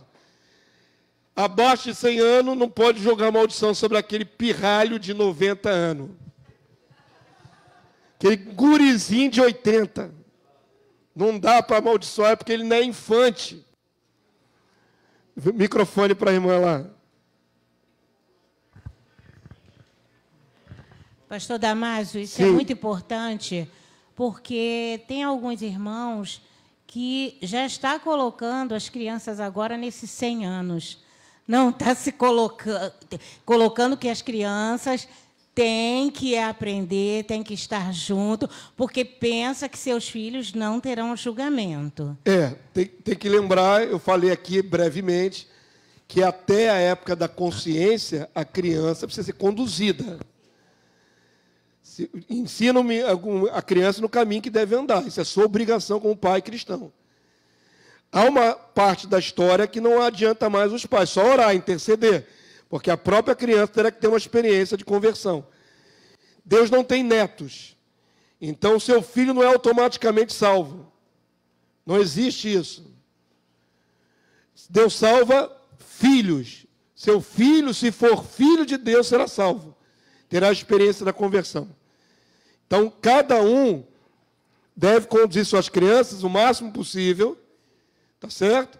Abaixo de 100 anos não pode jogar maldição sobre aquele pirralho de 90 anos. Aquele gurizinho de 80. Não dá para amaldiçoar porque ele não é infante. Microfone para a irmã lá. Pastor Damásio, isso Sim. é muito importante, porque tem alguns irmãos que já está colocando as crianças agora nesses 100 anos. Não está se colocando que as crianças têm que aprender, têm que estar junto, porque pensa que seus filhos não terão julgamento. Tem que lembrar, eu falei aqui brevemente, que até a época da consciência, a criança precisa ser conduzida. Ensina a criança no caminho que deve andar. Isso é sua obrigação como pai cristão. Há uma parte da história que não adianta mais os pais, só orar, interceder, porque a própria criança terá que ter uma experiência de conversão. Deus não tem netos, então seu filho não é automaticamente salvo. Não existe isso. Deus salva filhos. Seu filho, se for filho de Deus, será salvo. Terá a experiência da conversão. Então, cada um deve conduzir suas crianças o máximo possível, tá certo?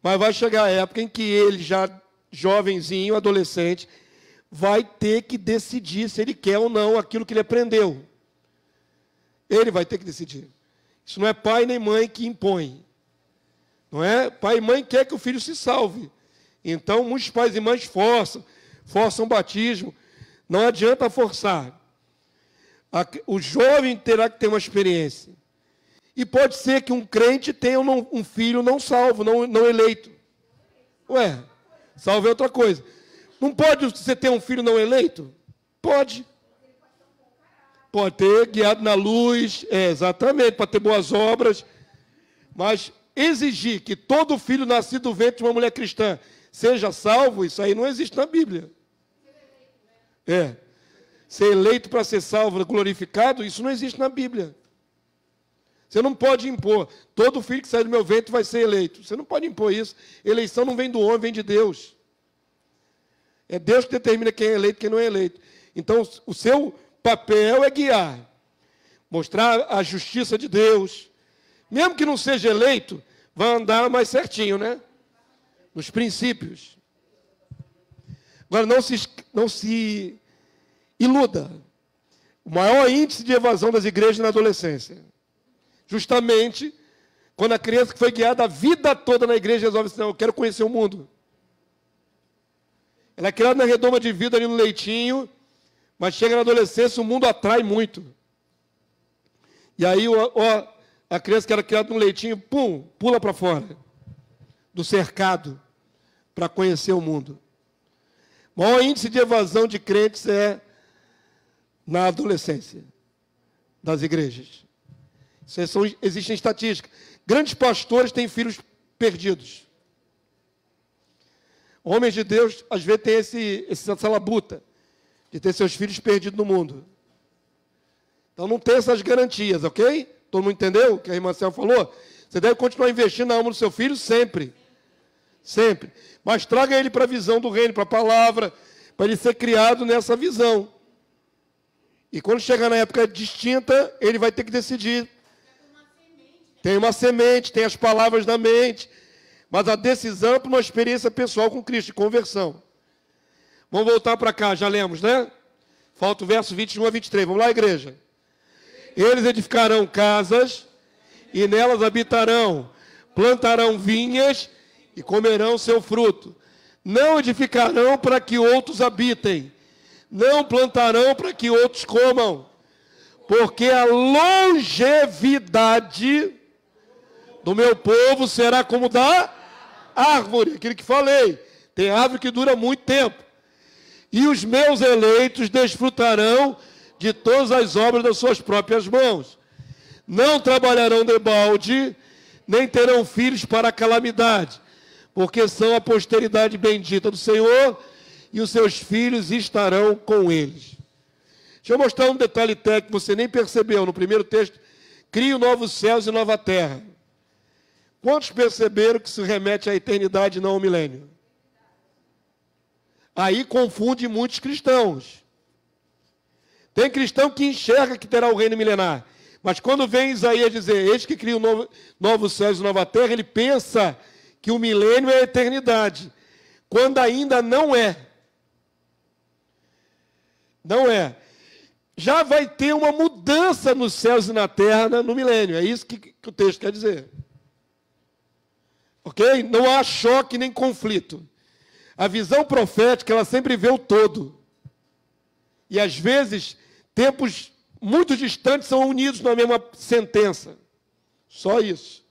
Mas vai chegar a época em que ele, já jovenzinho, adolescente, vai ter que decidir se ele quer ou não aquilo que ele aprendeu. Ele vai ter que decidir. Isso não é pai nem mãe que impõe. Não é? Pai e mãe quer que o filho se salve. Então, muitos pais e mães forçam o batismo. Não adianta forçar. O jovem terá que ter uma experiência. E pode ser que um crente tenha um filho não salvo, não eleito. Ué, salvo é outra coisa. Não pode você ter um filho não eleito? Pode. Pode ter, guiado na luz, exatamente, para ter boas obras. Mas exigir que todo filho nascido do ventre de uma mulher cristã seja salvo, isso aí não existe na Bíblia. Ser eleito para ser salvo, glorificado, isso não existe na Bíblia. Você não pode impor. Todo filho que sai do meu ventre vai ser eleito. Você não pode impor isso. Eleição não vem do homem, vem de Deus. É Deus que determina quem é eleito e quem não é eleito. Então, o seu papel é guiar. Mostrar a justiça de Deus. Mesmo que não seja eleito, vai andar mais certinho, né? Nos princípios. Agora, não se iluda. O maior índice de evasão das igrejas na adolescência. Justamente quando a criança que foi guiada a vida toda na igreja resolve assim, não, eu quero conhecer o mundo. Ela é criada na redoma de vida ali no leitinho, mas chega na adolescência, o mundo atrai muito. E aí a criança que era criada no leitinho, pula para fora do cercado para conhecer o mundo. O maior índice de evasão de crentes é na adolescência das igrejas. Existem estatísticas. Grandes pastores têm filhos perdidos. Homens de Deus, às vezes, têm essa labuta de ter seus filhos perdidos no mundo. Então, não tem essas garantias, ok? Todo mundo entendeu o que a irmã Céu falou? Você deve continuar investindo na alma do seu filho sempre. Sempre. Mas traga ele para a visão do reino, para a palavra, para ele ser criado nessa visão. E quando chegar na época distinta, ele vai ter que decidir. Tem uma semente, tem as palavras da mente, mas a decisão é para uma experiência pessoal com Cristo, de conversão. Vamos voltar para cá, já lemos, né? Falta o verso 21 a 23. Vamos lá, igreja. Eles edificarão casas, e nelas habitarão, plantarão vinhas, e comerão seu fruto. Não edificarão para que outros habitem, não plantarão para que outros comam, porque a longevidade do meu povo será como da árvore, aquilo que falei, tem árvore que dura muito tempo, e os meus eleitos desfrutarão de todas as obras das suas próprias mãos, não trabalharão debalde, nem terão filhos para a calamidade, porque são a posteridade bendita do Senhor, e os seus filhos estarão com eles. Deixa eu mostrar um detalhe técnico que você nem percebeu no primeiro texto. Crio novos céus e nova terra. Quantos perceberam que isso remete à eternidade e não ao milênio? Aí confunde muitos cristãos. Tem cristão que enxerga que terá o reino milenar. Mas quando vem Isaías dizer, eis que cria novos céus e nova terra, ele pensa que o milênio é a eternidade, quando ainda não é. Não é. Já vai ter uma mudança nos céus e na terra no milênio. É isso que o texto quer dizer. Ok? Não há choque nem conflito. A visão profética, ela sempre vê o todo. E às vezes, tempos muito distantes são unidos na mesma sentença. Só isso.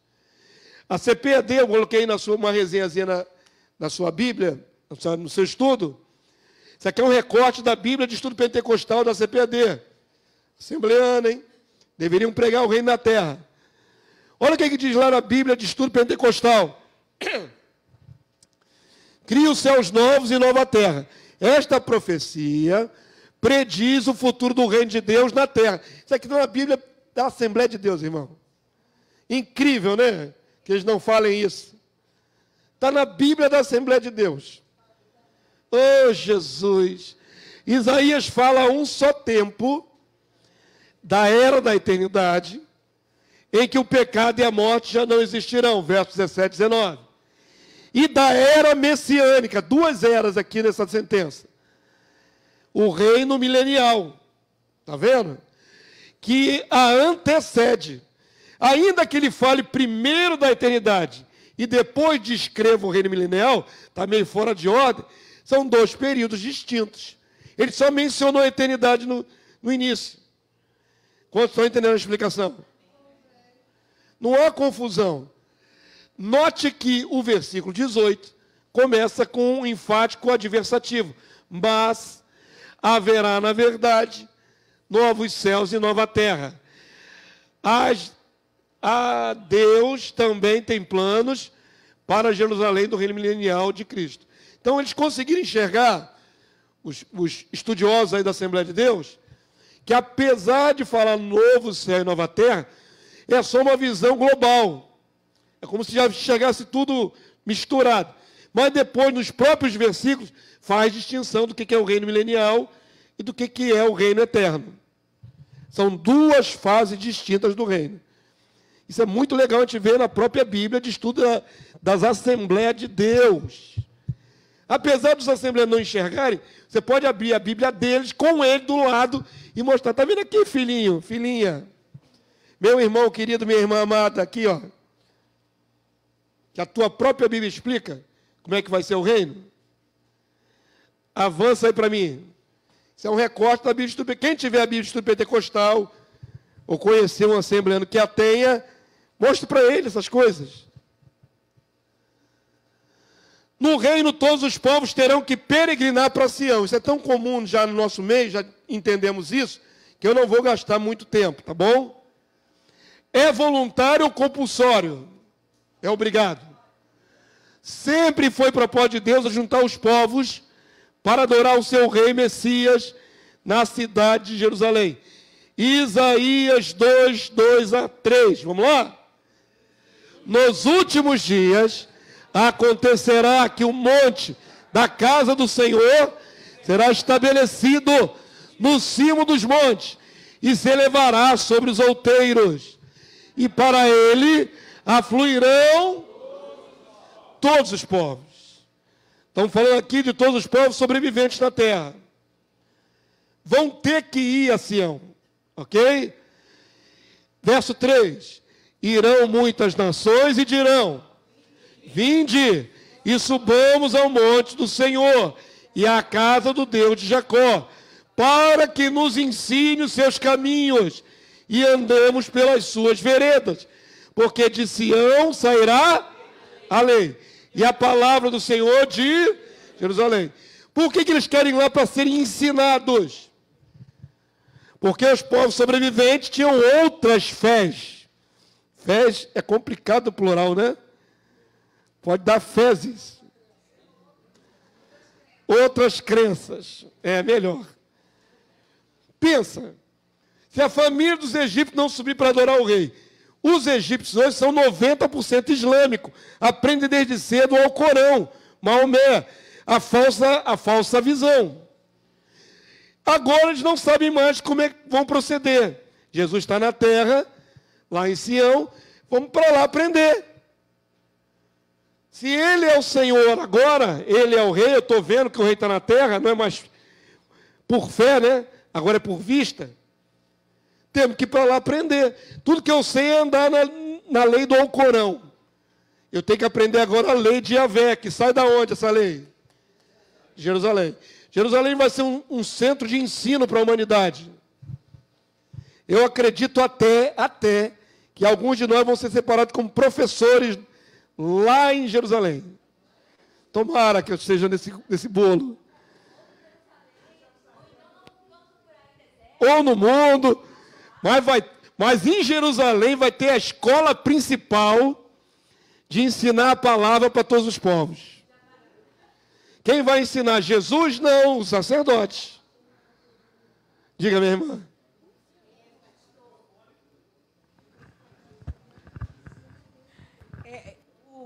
A CPAD, eu coloquei uma resenhazinha na sua Bíblia, no seu estudo. Isso aqui é um recorte da Bíblia de estudo pentecostal da CPAD. Assembleana, hein? Deveriam pregar o reino na terra. Olha o que diz lá na Bíblia de estudo pentecostal. Cria os céus novos e nova terra. Esta profecia prediz o futuro do reino de Deus na terra. Isso aqui está na Bíblia da Assembleia de Deus, irmão. Incrível, né? Que eles não falem isso. Está na Bíblia da Assembleia de Deus. Oh, Jesus! Isaías fala a um só tempo da era da eternidade, em que o pecado e a morte já não existirão, versos 17 e 19. E da era messiânica, duas eras aqui nessa sentença. O reino milenial, está vendo? Que a antecede. Ainda que ele fale primeiro da eternidade e depois descreva o reino milenial, está meio fora de ordem, são dois períodos distintos. Ele só mencionou a eternidade no início. Quantos estão entendendo a explicação? Não há confusão. Note que o versículo 18 começa com um enfático adversativo. Mas haverá, na verdade, novos céus e nova terra. Deus também tem planos para Jerusalém do reino milenial de Cristo. Então, eles conseguiram enxergar, os estudiosos aí da Assembleia de Deus, que apesar de falar novo céu e nova terra, é só uma visão global. É como se já chegasse tudo misturado. Mas depois, nos próprios versículos, faz distinção do que é o reino milenial e do que é o reino eterno. São duas fases distintas do reino. Isso é muito legal a gente ver na própria Bíblia, de estudo das Assembleias de Deus. Apesar dos assembleanos não enxergarem, você pode abrir a Bíblia deles, com ele do lado, e mostrar. Está vendo aqui, filhinho, filhinha? Meu irmão querido, minha irmã amada, aqui, ó. Que a tua própria Bíblia explica como é que vai ser o reino. Avança aí para mim. Isso é um recorte da Bíblia de Estudo. Quem tiver a Bíblia de Estudo Pentecostal, ou conhecer um assembleano que a tenha, mostre para ele essas coisas. No reino, todos os povos terão que peregrinar para Sião. Isso é tão comum já no nosso meio, já entendemos isso, que eu não vou gastar muito tempo, tá bom? É voluntário ou compulsório? É obrigado. Sempre foi propósito de Deus a juntar os povos para adorar o seu rei Messias na cidade de Jerusalém. Isaías 2, 2 a 3. Vamos lá? Nos últimos dias acontecerá que o monte da casa do Senhor será estabelecido no cimo dos montes e se elevará sobre os outeiros. E para ele afluirão todos os povos. Estamos falando aqui de todos os povos sobreviventes na terra. Vão ter que ir a Sião. Ok? Verso 3. Irão muitas nações e dirão: vinde e subamos ao monte do Senhor e à casa do Deus de Jacó, para que nos ensine os seus caminhos e andemos pelas suas veredas, porque de Sião sairá a lei e a palavra do Senhor de Jerusalém. Por que eles querem ir lá? Para serem ensinados. Porque os povos sobreviventes tinham outras fés. Fés é complicado o plural, né? Pode dar fezes. Outras crenças. É melhor. Pensa. Se a família dos egípcios não subir para adorar o rei. Os egípcios hoje são 90% islâmicos. Aprendem desde cedo ao Corão. Maomé. A falsa visão. Agora eles não sabem mais como é que vão proceder. Jesus está na terra, lá em Sião, vamos para lá aprender. Se ele é o Senhor agora, ele é o rei, eu estou vendo que o rei está na terra, não é mais por fé, né? Agora é por vista. Temos que ir para lá aprender. Tudo que eu sei é andar na lei do Alcorão. Eu tenho que aprender agora a lei de Yahvé, que sai da onde essa lei? Jerusalém. Jerusalém vai ser um centro de ensino para a humanidade. Eu acredito até que alguns de nós vão ser separados como professores lá em Jerusalém. Tomara que eu esteja nesse bolo. Ou no mundo, mas em Jerusalém vai ter a escola principal de ensinar a palavra para todos os povos. Quem vai ensinar? Jesus? Não, os sacerdotes. Diga, minha irmã.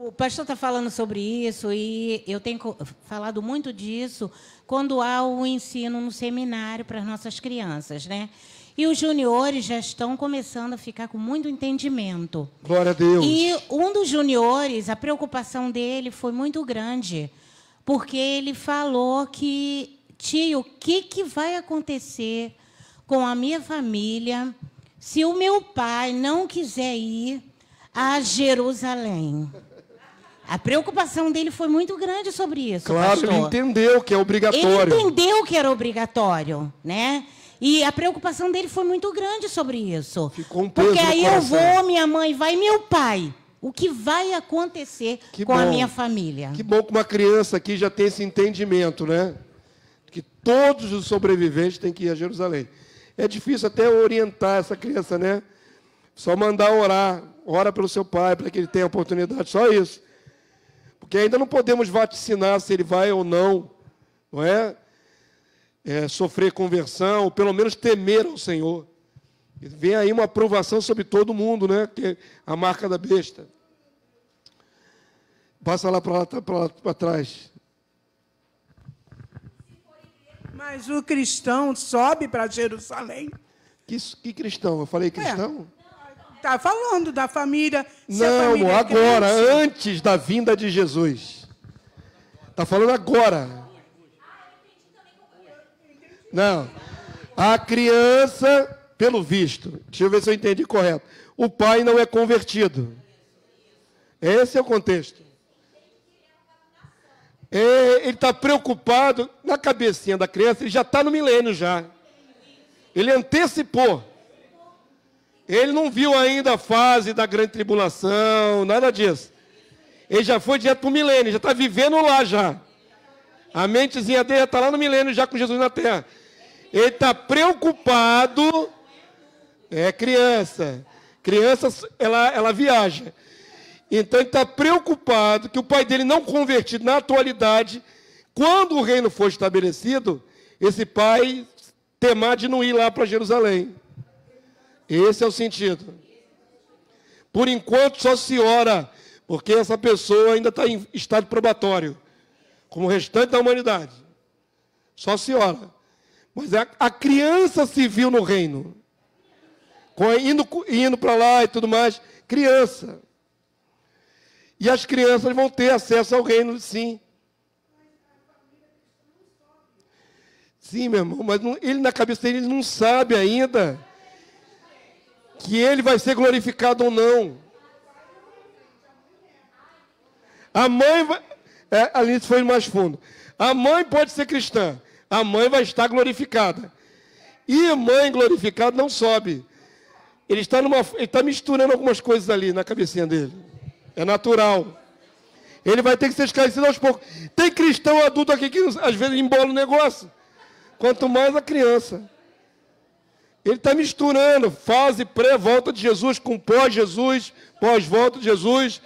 O pastor está falando sobre isso e eu tenho falado muito disso quando há o ensino no seminário para as nossas crianças, né? E os juniores já estão começando a ficar com muito entendimento. Glória a Deus. E um dos juniores, a preocupação dele foi muito grande, porque ele falou que, tio, o que vai acontecer com a minha família se o meu pai não quiser ir a Jerusalém? A preocupação dele foi muito grande sobre isso, claro, pastor. ele entendeu que é obrigatório. Ele entendeu que era obrigatório, né? E a preocupação dele foi muito grande sobre isso. Ficou um peso porque aí no eu coração. vou, minha mãe vai, meu pai. O que vai acontecer com a minha família? Que bom que uma criança aqui já tem esse entendimento, né? Que todos os sobreviventes têm que ir a Jerusalém. É difícil até orientar essa criança, né? Só mandar orar. Ora pelo seu pai, para que ele tenha a oportunidade. Só isso. Porque ainda não podemos vaticinar se ele vai ou não. Não é? Sofrer conversão, ou pelo menos temer ao Senhor. Vem aí uma aprovação sobre todo mundo, né? Que é a marca da besta. Passa lá para trás. Mas o cristão sobe para Jerusalém. Que cristão? Eu falei cristão? Está falando da família. Não, família agora, crente. antes da vinda de Jesus. Está falando agora. Não. A criança, pelo visto, deixa eu ver se eu entendi correto. O pai não é convertido. Esse é o contexto. Ele está preocupado, na cabecinha da criança, ele já está no milênio já. Ele antecipou. Ele não viu ainda a fase da grande tribulação, nada disso. Ele já foi direto para o milênio, já está vivendo lá já. A mentezinha dele já está lá no milênio, já com Jesus na terra. Ele está preocupado. É criança. Criança, ela viaja. Então ele está preocupado que o pai dele não convertido na atualidade, quando o reino for estabelecido, esse pai temar de não ir lá para Jerusalém. Esse é o sentido. Por enquanto só se ora, porque essa pessoa ainda está em estado probatório, como o restante da humanidade. Só se ora. Mas a criança se viu no reino, indo para lá e tudo mais, criança. E as crianças vão ter acesso ao reino, sim. Sim, meu irmão, mas ele na cabeça dele ele não sabe ainda que ele vai ser glorificado ou não. A mãe Ali foi mais fundo. A mãe pode ser cristã. A mãe vai estar glorificada. E a mãe glorificada não sobe. Ele está misturando algumas coisas ali na cabecinha dele. É natural. Ele vai ter que ser esclarecido aos poucos. Tem cristão adulto aqui que às vezes embola o negócio. Quanto mais a criança. Ele está misturando fase pré-volta de Jesus com pós-Jesus, pós-volta de Jesus.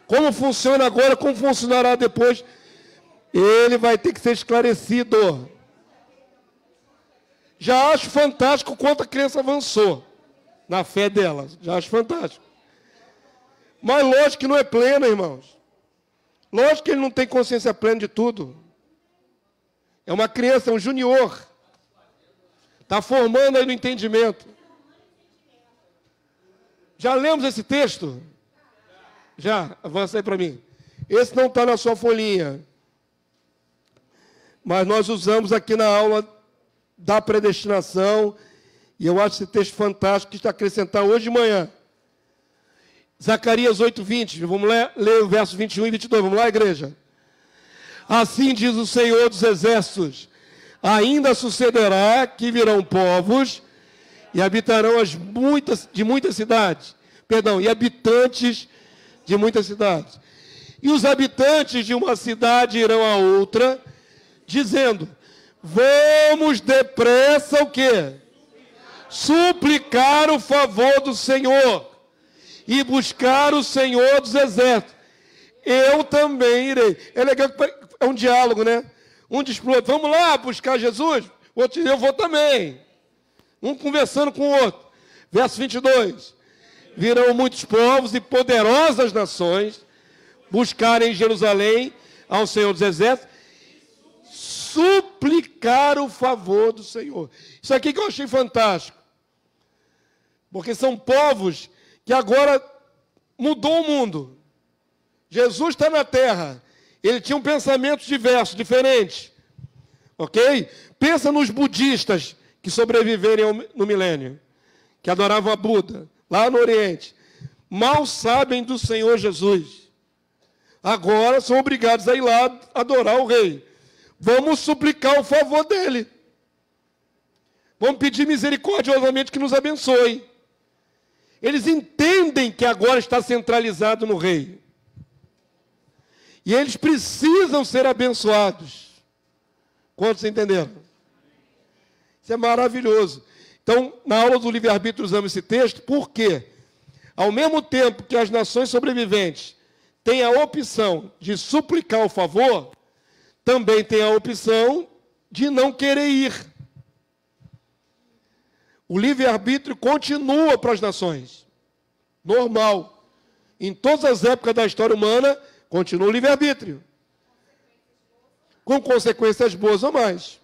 Como funciona agora, como funcionará depois. Ele vai ter que ser esclarecido. Já acho fantástico o quanto a criança avançou na fé dela. Já acho fantástico. Mas lógico que não é plena, irmãos. Lógico que ele não tem consciência plena de tudo. É uma criança, é um junior. Está formando aí no entendimento. Já lemos esse texto? Já, avança aí para mim. Esse não está na sua folhinha. Mas nós usamos aqui na aula da predestinação. E eu acho esse texto fantástico que está a acrescentar hoje de manhã. Zacarias 8:20. Vamos ler o verso 21 e 22. Vamos lá, igreja? Assim diz o Senhor dos Exércitos. Ainda sucederá que virão povos e habitarão de muitas cidades. E habitantes de muitas cidades. E os habitantes de uma cidade irão a outra, dizendo: vamos depressa o quê? Suplicar o favor do Senhor e buscar o Senhor dos Exércitos. Eu também irei. É legal, é um diálogo, né? Um diz para o outro: vamos lá buscar Jesus. O outro diz: eu vou também. Um conversando com o outro. Verso 22. Virão muitos povos e poderosas nações buscarem em Jerusalém ao Senhor dos Exércitos, suplicar o favor do Senhor. Isso aqui que eu achei fantástico. Porque são povos que agora mudou o mundo. Jesus está na terra. Ele tinha um pensamento diverso, diferente. Ok? Pensa nos budistas que sobreviveram no milênio, que adoravam a Buda, lá no Oriente. Mal sabem do Senhor Jesus. Agora são obrigados a ir lá adorar o rei. Vamos suplicar o favor dele. Vamos pedir misericordiosamente que nos abençoe. Eles entendem que agora está centralizado no rei. E eles precisam ser abençoados. Quantos entenderam? Isso é maravilhoso. Então, na aula do livre-arbítrio usamos esse texto, porque, ao mesmo tempo que as nações sobreviventes têm a opção de suplicar o favor, também tem a opção de não querer ir. O livre-arbítrio continua para as nações. Normal. Em todas as épocas da história humana, continua o livre-arbítrio. Com consequências boas ou mais.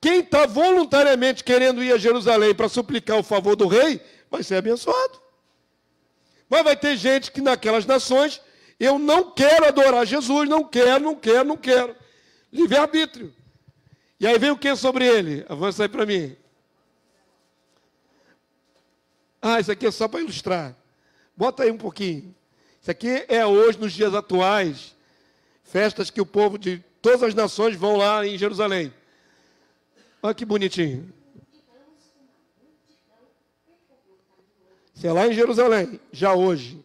Quem está voluntariamente querendo ir a Jerusalém para suplicar o favor do rei, vai ser abençoado. Mas vai ter gente que naquelas nações, eu não quero adorar Jesus, não quero. Livre-arbítrio. E aí vem o que sobre ele? Avança aí para mim. Isso aqui é só para ilustrar. Bota aí um pouquinho. Isso aqui é hoje, nos dias atuais, festas que o povo de todas as nações vão lá em Jerusalém. Olha que bonitinho. Isso é lá em Jerusalém, já hoje.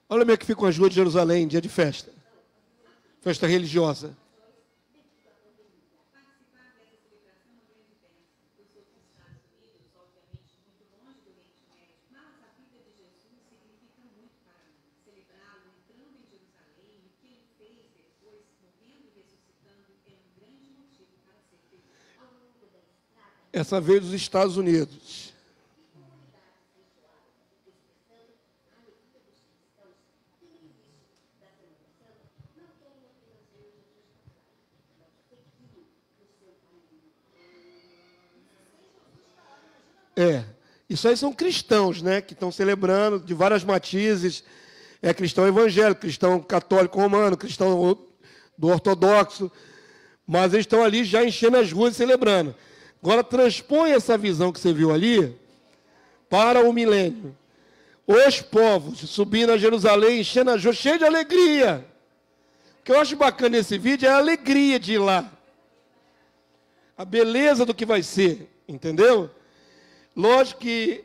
Olha como é que ficam as ruas de Jerusalém, dia de festa. Festa religiosa. Essa veio dos Estados Unidos. Isso aí são cristãos, né, que estão celebrando de várias matizes, é cristão evangélico, cristão católico romano, cristão do ortodoxo, mas eles estão ali já enchendo as ruas e celebrando. Agora, transpõe essa visão que você viu ali para o milênio. Os povos subindo a Jerusalém, enchendo as ruas, cheio de alegria. O que eu acho bacana nesse vídeo é a alegria de ir lá. A beleza do que vai ser, entendeu? Lógico que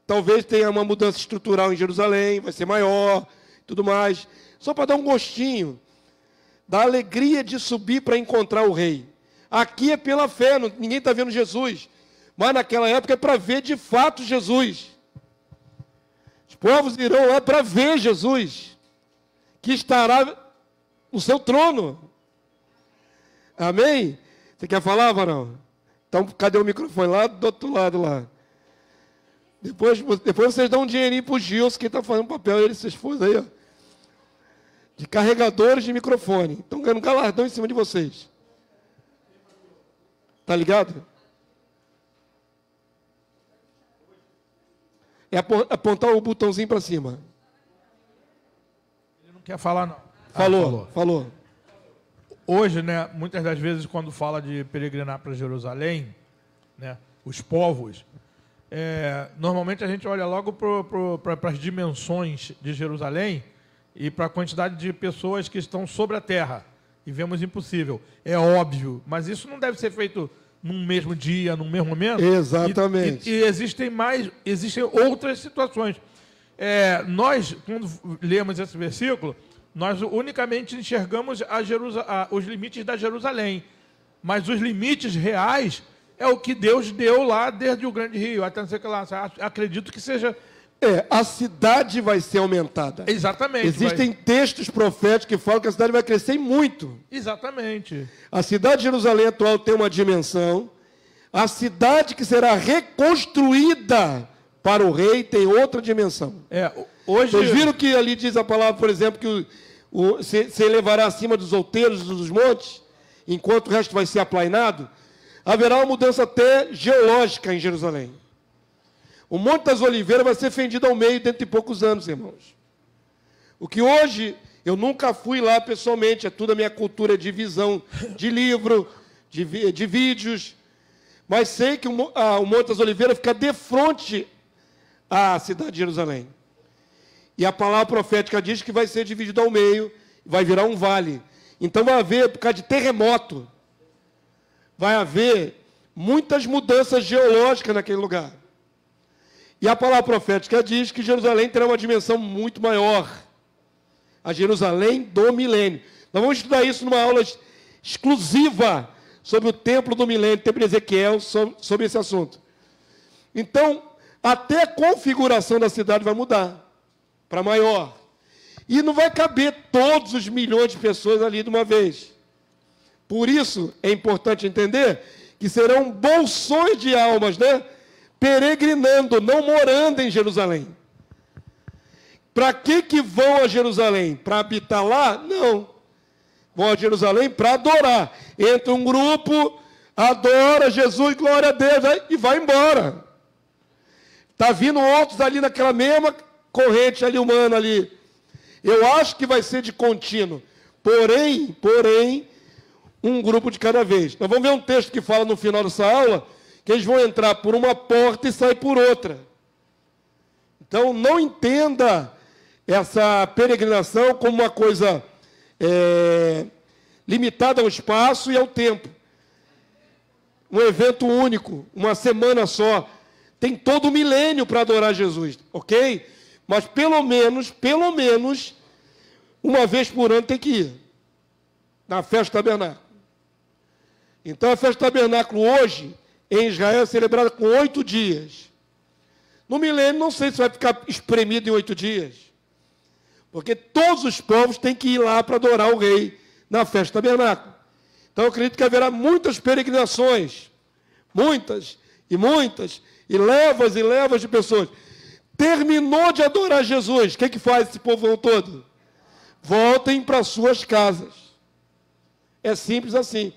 talvez tenha uma mudança estrutural em Jerusalém, vai ser maior, tudo mais. Só para dar um gostinho da alegria de subir para encontrar o rei. Aqui é pela fé, ninguém está vendo Jesus. Mas naquela época é para ver de fato Jesus. Os povos irão lá para ver Jesus, que estará no seu trono. Amém? Você quer falar, varão? Então, cadê o microfone? Lá do outro lado, lá. Depois vocês dão um dinheirinho para o Gilson, que está fazendo papel, ele e sua esposa aí, ó, de carregadores de microfone. Estão ganhando galardão em cima de vocês. Tá ligado? É apontar o botãozinho para cima. Ele não quer falar, não. Falou. Hoje, né, muitas das vezes, quando fala de peregrinar para Jerusalém, né, os povos, normalmente a gente olha logo para as dimensões de Jerusalém e para a quantidade de pessoas que estão sobre a terra. E vemos impossível. É óbvio, mas isso não deve ser feito num mesmo dia, num mesmo momento. Exatamente. E existem outras situações. Nós, quando lemos esse versículo, nós unicamente enxergamos os limites da Jerusalém. Mas os limites reais é o que Deus deu lá desde o Grande Rio, até não sei o que lá. Acredito que seja... a cidade vai ser aumentada. Exatamente. Existem textos proféticos que falam que a cidade vai crescer muito. Exatamente. A cidade de Jerusalém atual tem uma dimensão. A cidade que será reconstruída para o rei tem outra dimensão. Hoje... Vocês viram que ali diz a palavra, por exemplo, que se elevará acima dos outeiros dos montes, enquanto o resto vai ser aplainado? Haverá uma mudança até geológica em Jerusalém. O Monte das Oliveiras vai ser fendido ao meio dentro de poucos anos, irmãos. O que hoje, eu nunca fui lá pessoalmente, é tudo a minha cultura de visão, de livro, de vídeos, mas sei que o Monte das Oliveiras fica de frente à cidade de Jerusalém. E a palavra profética diz que vai ser dividido ao meio, vai virar um vale. Então vai haver, por causa de terremoto, vai haver muitas mudanças geológicas naquele lugar. E a palavra profética diz que Jerusalém terá uma dimensão muito maior. A Jerusalém do milênio. Nós vamos estudar isso numa aula exclusiva sobre o templo do milênio, templo de Ezequiel, sobre esse assunto. Então, até a configuração da cidade vai mudar para maior. E não vai caber todos os milhões de pessoas ali de uma vez. Por isso, é importante entender que serão bolsões de almas, né? Peregrinando, não morando em Jerusalém. Para que vão a Jerusalém? Para habitar lá? Não. Vão a Jerusalém para adorar. Entra um grupo, adora Jesus, glória a Deus, e vai embora. Está vindo outros ali naquela mesma corrente ali humana ali. Eu acho que vai ser de contínuo. Porém, um grupo de cada vez. Nós vamos ver um texto que fala no final dessa aula que eles vão entrar por uma porta e sair por outra. Então, não entenda essa peregrinação como uma coisa limitada ao espaço e ao tempo. Um evento único, uma semana só. Tem todo o milênio para adorar Jesus, ok? Mas pelo menos, uma vez por ano tem que ir. Na festa do tabernáculo. Então, a festa do tabernáculo hoje, em Israel, é celebrada com 8 dias. No milênio, não sei se vai ficar espremido em 8 dias. Porque todos os povos têm que ir lá para adorar o rei na festa do tabernáculo. Então, eu acredito que haverá muitas peregrinações. Muitas, e levas de pessoas. Terminou de adorar Jesus, o que faz esse povo todo? Voltem para suas casas. É simples assim.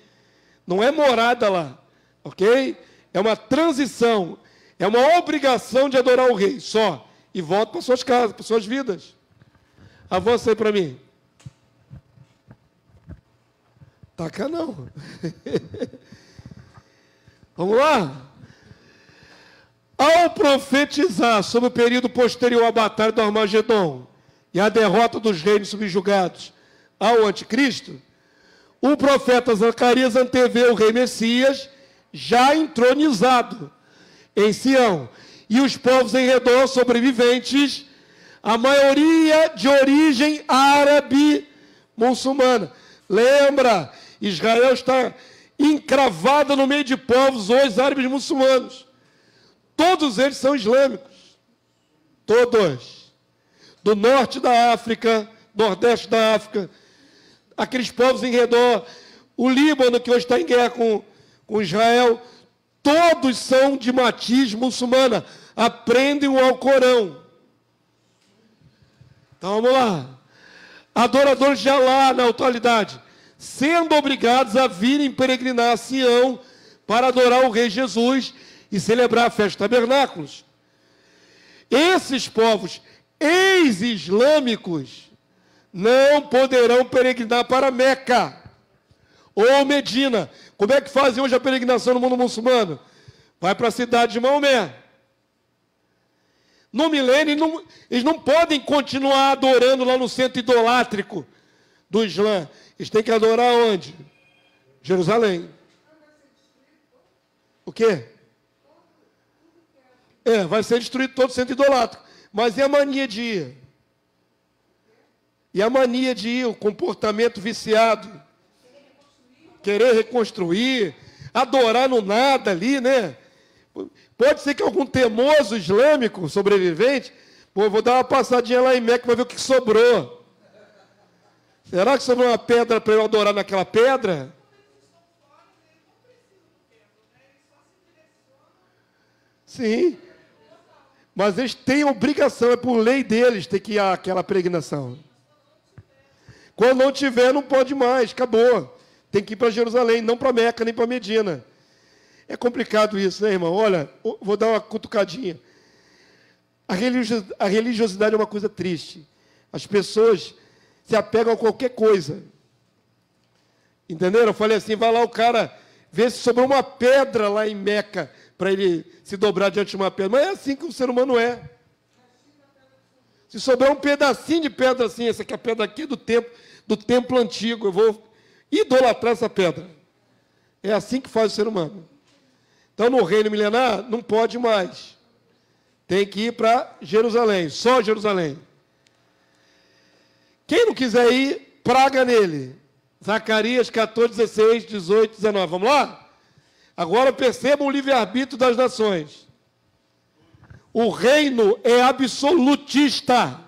Não é morada lá, ok? É uma transição, é uma obrigação de adorar o rei, só. E volta para suas casas, para suas vidas. Avança aí para mim. Taca não. Vamos lá? Ao profetizar sobre o período posterior à batalha do Armagedon e a derrota dos reinos subjugados ao anticristo, o profeta Zacarias antevê o rei Messias já entronizado em Sião, e os povos em redor sobreviventes, a maioria de origem árabe muçulmana. Lembra, Israel está encravada no meio de povos hoje árabes muçulmanos. Todos eles são islâmicos. Todos. Do norte da África, nordeste da África, aqueles povos em redor, o Líbano, que hoje está em guerra com Israel, todos são de matiz muçulmana. Aprendem o Alcorão. Então vamos lá. Adoradores de Alá na atualidade, sendo obrigados a virem peregrinar a Sião para adorar o Rei Jesus e celebrar a festa de tabernáculos. Esses povos ex-islâmicos não poderão peregrinar para Meca ou Medina. Como é que fazem hoje a peregrinação no mundo muçulmano? Vai para a cidade de Maomé. No milênio, eles não podem continuar adorando lá no centro idolátrico do Islã. Eles têm que adorar onde? Jerusalém. O quê? Vai ser destruído todo o centro idolátrico. Mas e a mania de ir? E a mania de ir, o comportamento viciado? Querer reconstruir, adorar no nada ali, né? Pode ser que algum teimoso islâmico sobrevivente, vou dar uma passadinha lá em Meca para ver o que sobrou. Será que sobrou uma pedra para eu adorar naquela pedra? Sim. Mas eles têm obrigação, é por lei deles ter que ir àquela peregrinação. Quando não tiver, não pode mais, acabou. Tem que ir para Jerusalém, não para Meca, nem para Medina. É complicado isso, né, irmão? Olha, vou dar uma cutucadinha. A religiosidade é uma coisa triste. As pessoas se apegam a qualquer coisa. Entenderam? Eu falei assim, vai lá o cara, vê se sobrou uma pedra lá em Meca, para ele se dobrar diante de uma pedra. Mas é assim que o ser humano é. Se sobrar um pedacinho de pedra assim, essa aqui é a pedra aqui do templo antigo, eu vou idolatrar essa pedra. É assim que faz o ser humano. Então, no reino milenar, não pode mais. Tem que ir para Jerusalém, só Jerusalém. Quem não quiser ir, praga nele. Zacarias 14, 16, 18, 19. Vamos lá? Agora percebam o livre-arbítrio das nações. O reino é absolutista.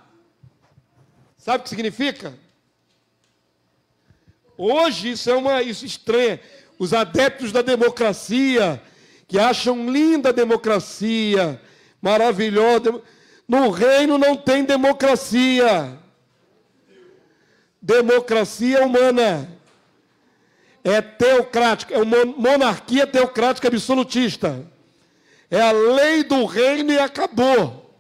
Sabe o que significa? Hoje isso estranha. Os adeptos da democracia, que acham linda a democracia, maravilhosa. No reino não tem democracia. Democracia humana. É teocrática, é uma monarquia teocrática absolutista. É a lei do reino e acabou.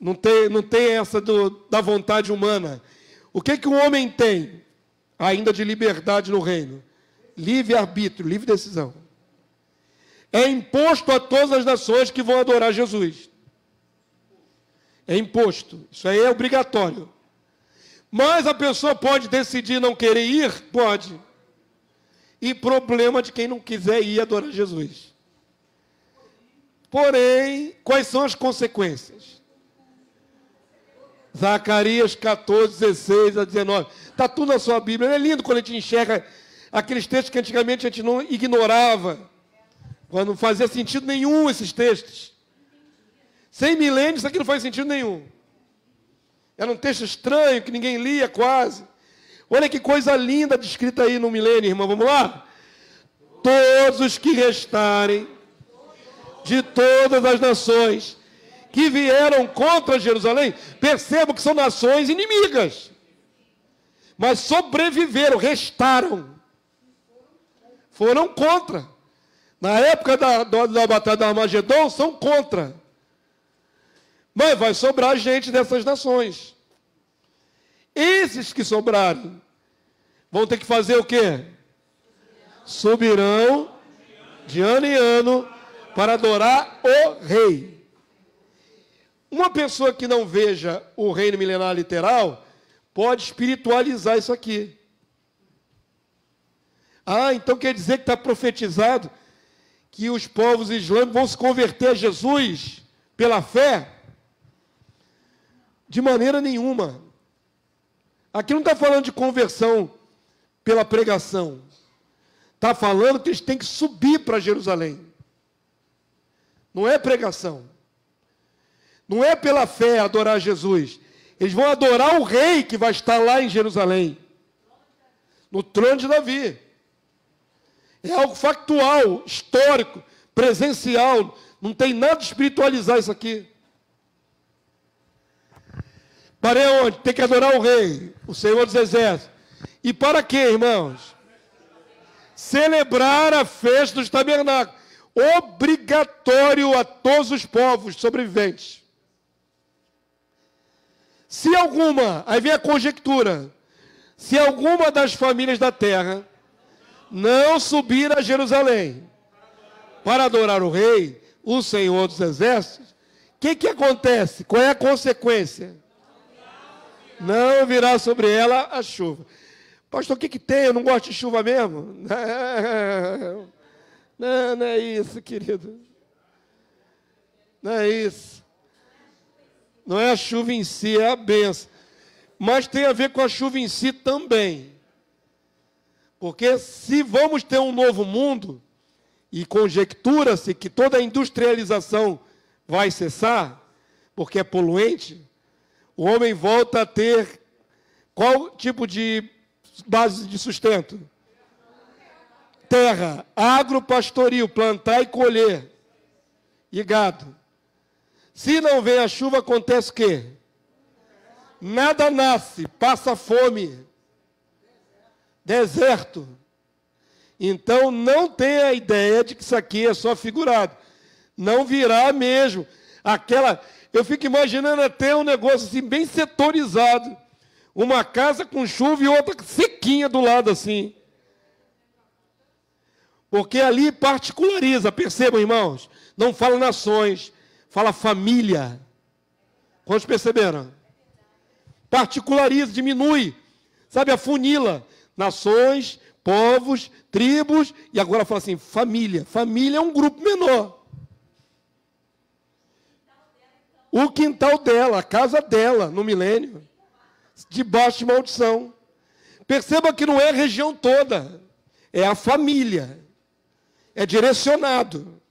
Não tem essa da vontade humana. O que o homem tem ainda de liberdade no reino? Livre-arbítrio, livre decisão. É imposto a todas as nações que vão adorar Jesus. É imposto. Isso aí é obrigatório. Mas a pessoa pode decidir não querer ir? Pode. E problema de quem não quiser ir adorar Jesus. Porém, quais são as consequências? Zacarias 14, 16 a 19. Está tudo na sua Bíblia. É lindo quando a gente enxerga aqueles textos que antigamente a gente não ignorava. Quando não fazia sentido nenhum esses textos. 100 milênios, isso aqui não faz sentido nenhum. Era um texto estranho, que ninguém lia quase. Olha que coisa linda descrita aí no milênio, irmão. Vamos lá? Todos os que restarem de todas as nações que vieram contra Jerusalém, percebam que são nações inimigas. Mas sobreviveram, restaram. Foram contra. Na época da batalha do Armagedon, são contra. Mas vai sobrar gente dessas nações. Esses que sobrarem vão ter que fazer o quê? Subirão de ano em ano para adorar o rei. Uma pessoa que não veja o reino milenar literal pode espiritualizar isso aqui. Ah, então quer dizer que está profetizado que os povos islâmicos vão se converter a Jesus pela fé? De maneira nenhuma. Aqui não está falando de conversão pela pregação. Está falando que eles têm que subir para Jerusalém. Não é pregação. Não é pela fé adorar Jesus. Eles vão adorar o rei que vai estar lá em Jerusalém. No trono de Davi. É algo factual, histórico, presencial. Não tem nada de espiritualizar isso aqui. Para onde? Tem que adorar o rei, o Senhor dos Exércitos. E para quê, irmãos? Celebrar a festa dos tabernáculos. Obrigatório a todos os povos sobreviventes. Se alguma, aí vem a conjectura, se alguma das famílias da terra não subir a Jerusalém para adorar o rei, o Senhor dos Exércitos, o que acontece? Qual é a consequência? Não virá sobre ela a chuva. Pastor, o que tem? Eu não gosto de chuva mesmo? Não é isso, querido. Não é isso. Não é a chuva em si, é a bênção. Mas tem a ver com a chuva em si também. Porque se vamos ter um novo mundo, e conjectura-se que toda a industrialização vai cessar, porque é poluente, o homem volta a ter qual tipo de base de sustento? Terra, agropastoril, plantar e colher, e gado. Se não vem a chuva, acontece o quê? Nada nasce, passa fome. Deserto. Então, não tenha a ideia de que isso aqui é só figurado. Não virá mesmo. Eu fico imaginando até um negócio assim, bem setorizado. Uma casa com chuva e outra sequinha do lado assim. Porque ali particulariza, percebam, irmãos? Não fala nações, fala família. Quantos perceberam? Particulariza, diminui. Sabe, afunila. Nações, povos, tribos, e agora fala assim, família. Família é um grupo menor. O quintal dela, a casa dela, no milênio, debaixo de maldição. Perceba que não é a região toda, é a família. É direcionado.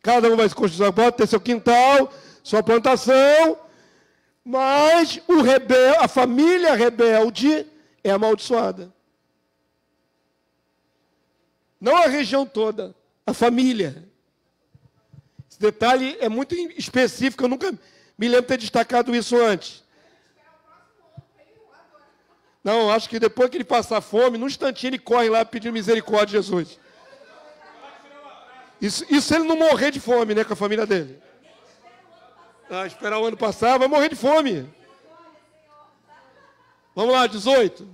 Cada um vai se construir, pode ter seu quintal, sua plantação, mas a família rebelde é amaldiçoada. Não a região toda, a família. Esse detalhe é muito específico, eu nunca me lembro de ter destacado isso antes. Não, acho que depois que ele passar fome, num instantinho ele corre lá pedindo misericórdia de Jesus. Isso se ele não morrer de fome, né, com a família dele. Esperar o ano passar, vai morrer de fome. Vamos lá, 18.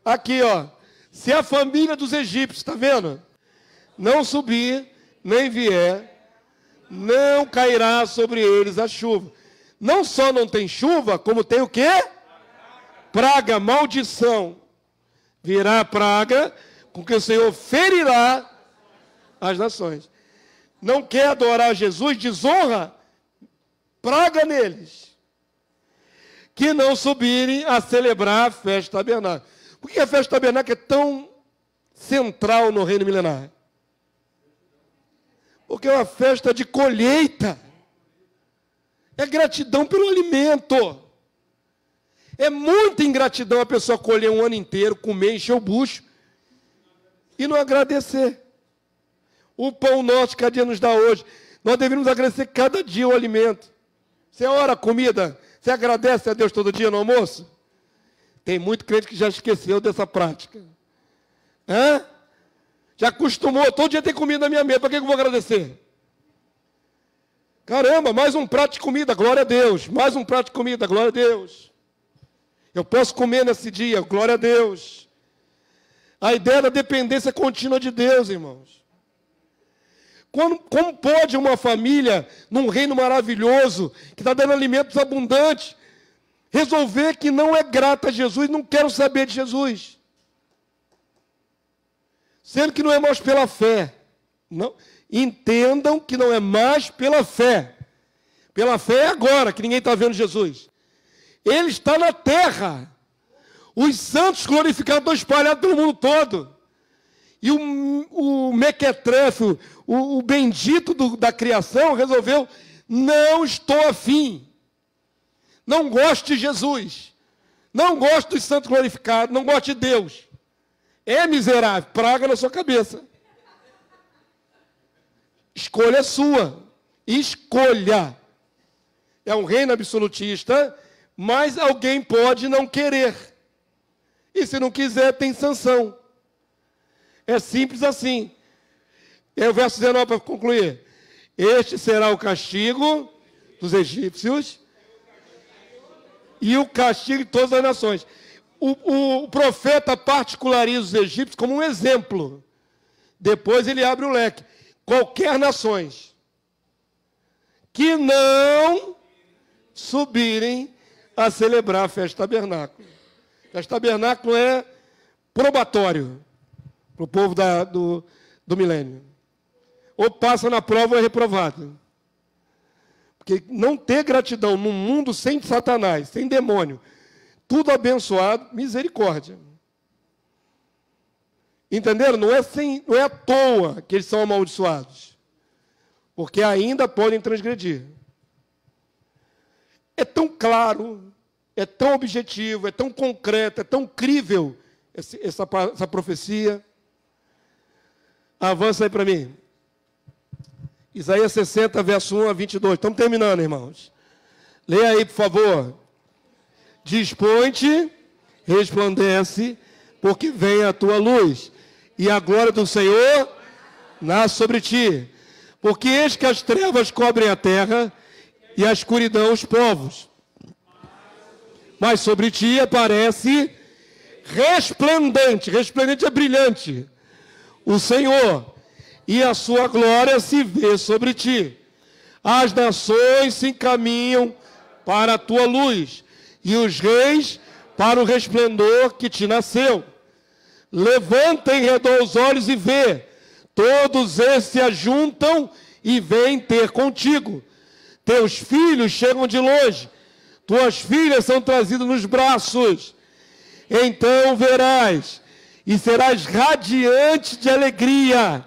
Aqui, ó. Se a família dos egípcios, está vendo? Não subir, nem vier, não cairá sobre eles a chuva. Não só não tem chuva, como tem o quê? Praga, maldição. Virá praga, com que o Senhor ferirá as nações. Não quer adorar Jesus, desonra, praga neles. Que não subirem a celebrar a festa tabernáculo. Por que a festa tabernáculo é tão central no reino milenar? Porque é uma festa de colheita. É gratidão pelo alimento. É muita ingratidão a pessoa colher um ano inteiro, comer, encher o bucho e não agradecer. O pão nosso que cada dia nos dá hoje. Nós deveríamos agradecer cada dia o alimento. Você ora a comida, você agradece a Deus todo dia no almoço? Tem muito crente que já esqueceu dessa prática. Já acostumou, todo dia tem comida na minha mesa, para que eu vou agradecer? Caramba, mais um prato de comida, glória a Deus. Mais um prato de comida, glória a Deus. Eu posso comer nesse dia, glória a Deus. A ideia da dependência contínua de Deus, irmãos. Como pode uma família, num reino maravilhoso, que está dando alimentos abundantes, resolver que não é grata a Jesus, não quero saber de Jesus? Sendo que não é mais pela fé. Não. Entendam que não é mais pela fé. Pela fé é agora, que ninguém está vendo Jesus. Ele está na terra. Os santos glorificados estão espalhados pelo mundo todo. E o mequetrefe, o bendito da criação, resolveu, não estou afim. Não gosto de Jesus. Não gosto dos santos glorificados. Não gosto de Deus. É miserável. Praga na sua cabeça. Escolha sua. Escolha. É um reino absolutista, mas alguém pode não querer. E se não quiser, tem sanção. É simples assim. É o verso 19 para concluir. Este será o castigo dos egípcios e o castigo de todas as nações. O profeta particulariza os egípcios como um exemplo. Depois ele abre o leque. Qualquer nações que não subirem a celebrar a festa tabernáculo. A festa tabernáculo é probatório para o povo do milênio. Ou passa na prova ou é reprovado. Porque não ter gratidão num mundo sem Satanás, sem demônio, tudo abençoado, misericórdia. Entenderam? Não é à toa que eles são amaldiçoados. Porque ainda podem transgredir. É tão claro, é tão objetivo, é tão concreto, é tão crível essa profecia. Avança aí para mim. Isaías 60, verso 1 a 22. Estamos terminando, irmãos. Leia aí, por favor. Dispõe-te, resplandece, porque vem a tua luz, e a glória do Senhor nasce sobre ti. Porque eis que as trevas cobrem a terra, e a escuridão os povos. Mas sobre ti aparece resplendente. Resplendente é brilhante. O Senhor, e a sua glória se vê sobre ti. As nações se encaminham para a tua luz, e os reis para o resplendor que te nasceu. Levanta em redor os olhos e vê. Todos esses se ajuntam e vêm ter contigo. Teus filhos chegam de longe. Tuas filhas são trazidas nos braços. Então verás e serás radiante de alegria.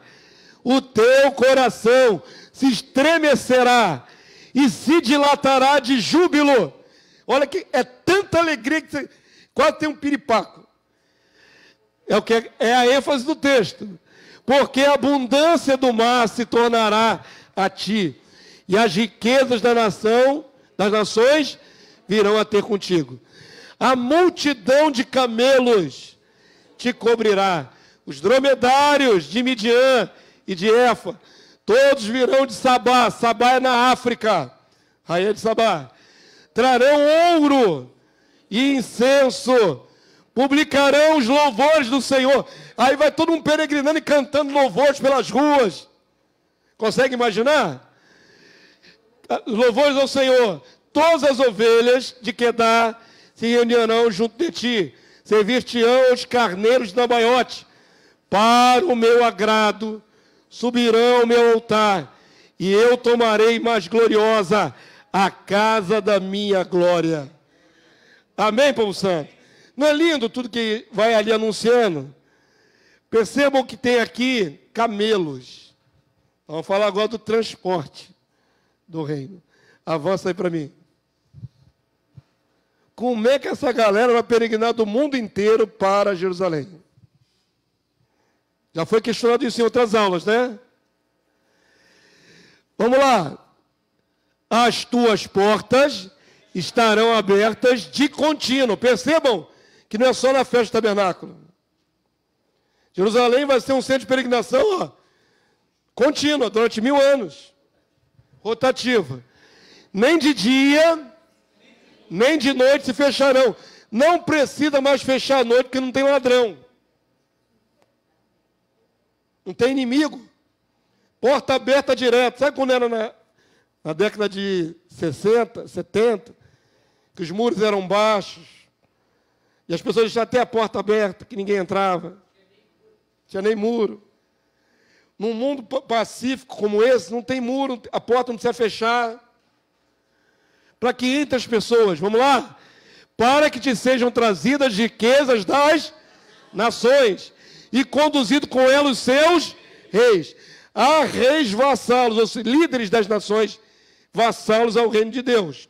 O teu coração se estremecerá e se dilatará de júbilo. Olha que é tanta alegria que você quase tem um piripaco. É a ênfase do texto. Porque a abundância do mar se tornará a ti, e as riquezas das nações virão a ter contigo. A multidão de camelos te cobrirá. Os dromedários de Midian e de Éfa, todos virão de Sabá. Sabá é na África, rainha de Sabá. Trarão ouro e incenso, publicarão os louvores do Senhor. Aí vai todo mundo peregrinando e cantando louvores pelas ruas. Consegue imaginar? Louvores ao Senhor. Todas as ovelhas de Quedar se reunirão junto de ti. Servir-te-ão os carneiros de Nabaiote. Para o meu agrado subirão ao meu altar, e eu tomarei mais gloriosa a casa da minha glória. Amém, povo santo? Não é lindo tudo que vai ali anunciando? Percebam que tem aqui camelos. Vamos falar agora do transporte do reino. Avança aí para mim. Como é que essa galera vai peregrinar do mundo inteiro para Jerusalém? Já foi questionado isso em outras aulas, né? Vamos lá. As tuas portas estarão abertas de contínuo. Percebam que não é só na festa do tabernáculo. Jerusalém vai ser um centro de peregrinação contínua, durante 1000 anos. rotativa. Nem de dia, nem de noite se fecharão. Não precisa mais fechar à noite, porque não tem ladrão. Não tem inimigo. Porta aberta direto. Sabe quando era na década de 60, 70, que os muros eram baixos, e as pessoas deixavam até a porta aberta, que ninguém entrava. Não tinha nem muro. Num mundo pacífico como esse, não tem muro, a porta não precisa fechar. Para que entre as pessoas, vamos lá? Para que te sejam trazidas riquezas das nações, e conduzido com elas os seus reis. Há reis vassalos, ou seja, líderes das nações, vassalos ao reino de Deus.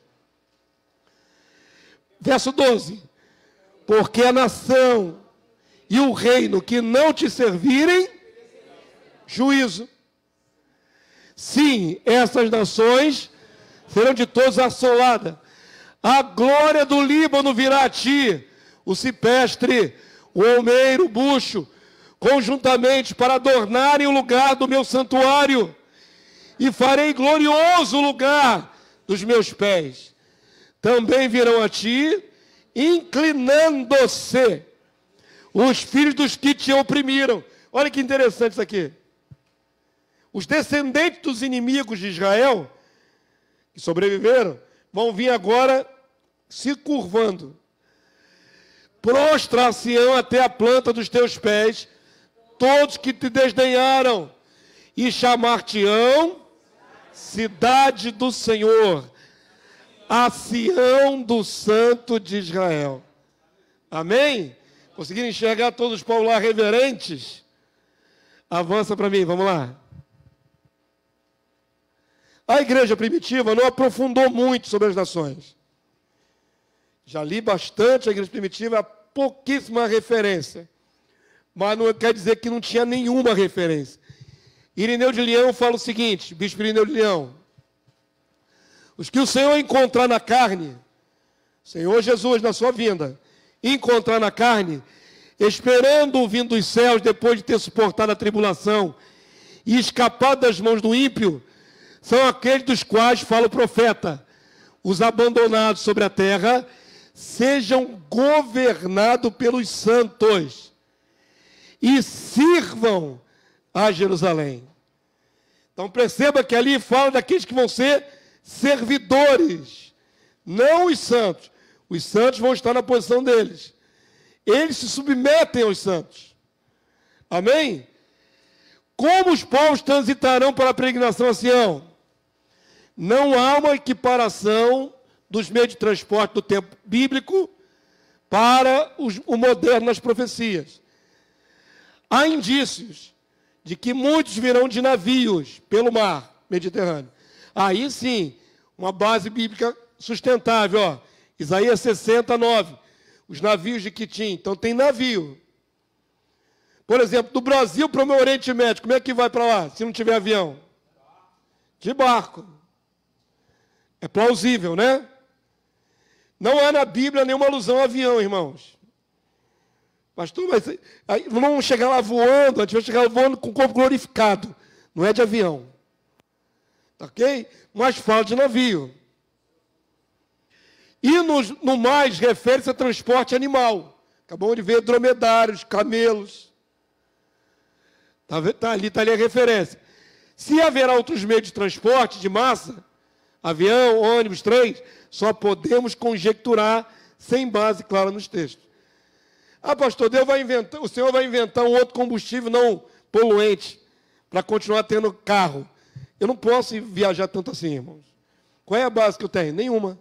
Verso 12. Porque a nação e o reino que não te servirem, juízo. Sim, essas nações serão de todos assoladas. A glória do Líbano virá a ti, o cipestre, o olmeiro, o bucho, conjuntamente para adornarem o lugar do meu santuário, e farei glorioso o lugar dos meus pés. Também virão a ti, inclinando-se, os filhos dos que te oprimiram. Olha que interessante isso aqui. Os descendentes dos inimigos de Israel, que sobreviveram, vão vir agora se curvando. Prostrar-se-ão até a planta dos teus pés, todos que te desdenharam, e chamar-te-ão cidade do Senhor, a Sião do Santo de Israel. Amém? Conseguiram enxergar todos os povos lá reverentes? Avança para mim, vamos lá. A igreja primitiva não aprofundou muito sobre as nações. Já li bastante a igreja primitiva, há pouquíssima referência. Mas não quer dizer que não tinha nenhuma referência. Irineu de Leão fala o seguinte, bispo Irineu de Leão: os que o Senhor encontrar na carne, Senhor Jesus, na sua vinda, encontrar na carne, esperando o vindo dos céus, depois de ter suportado a tribulação e escapado das mãos do ímpio, são aqueles dos quais fala o profeta: os abandonados sobre a terra sejam governados pelos santos e sirvam a Jerusalém. Então perceba que ali fala daqueles que vão ser servidores, não os santos. Os santos vão estar na posição deles. Eles se submetem aos santos. Amém? Como os povos transitarão para a peregrinação a Sião? Não há uma equiparação dos meios de transporte do tempo bíblico para o moderno nas profecias. Há indícios de que muitos virão de navios pelo mar Mediterrâneo. Aí sim, uma base bíblica sustentável. Ó. Isaías 69, os navios de Quitim. Então tem navio. Por exemplo, do Brasil para o meu Oriente Médio, como é que vai para lá, se não tiver avião? De barco. É plausível, né? Não há na Bíblia nenhuma alusão a avião, irmãos. Pastor, mas aí, não vamos chegar lá voando, a gente vai chegar lá voando com o corpo glorificado. Não é de avião. Ok? Mas fala de navio. E no mais, refere-se a transporte animal. Acabamos de ver dromedários, camelos. Está ali a referência. Se haverá outros meios de transporte de massa, avião, ônibus, trem, só podemos conjecturar sem base clara nos textos. Ah, pastor, o Senhor vai inventar um outro combustível não poluente para continuar tendo carro. Eu não posso viajar tanto assim, irmãos. Qual é a base que eu tenho? Nenhuma.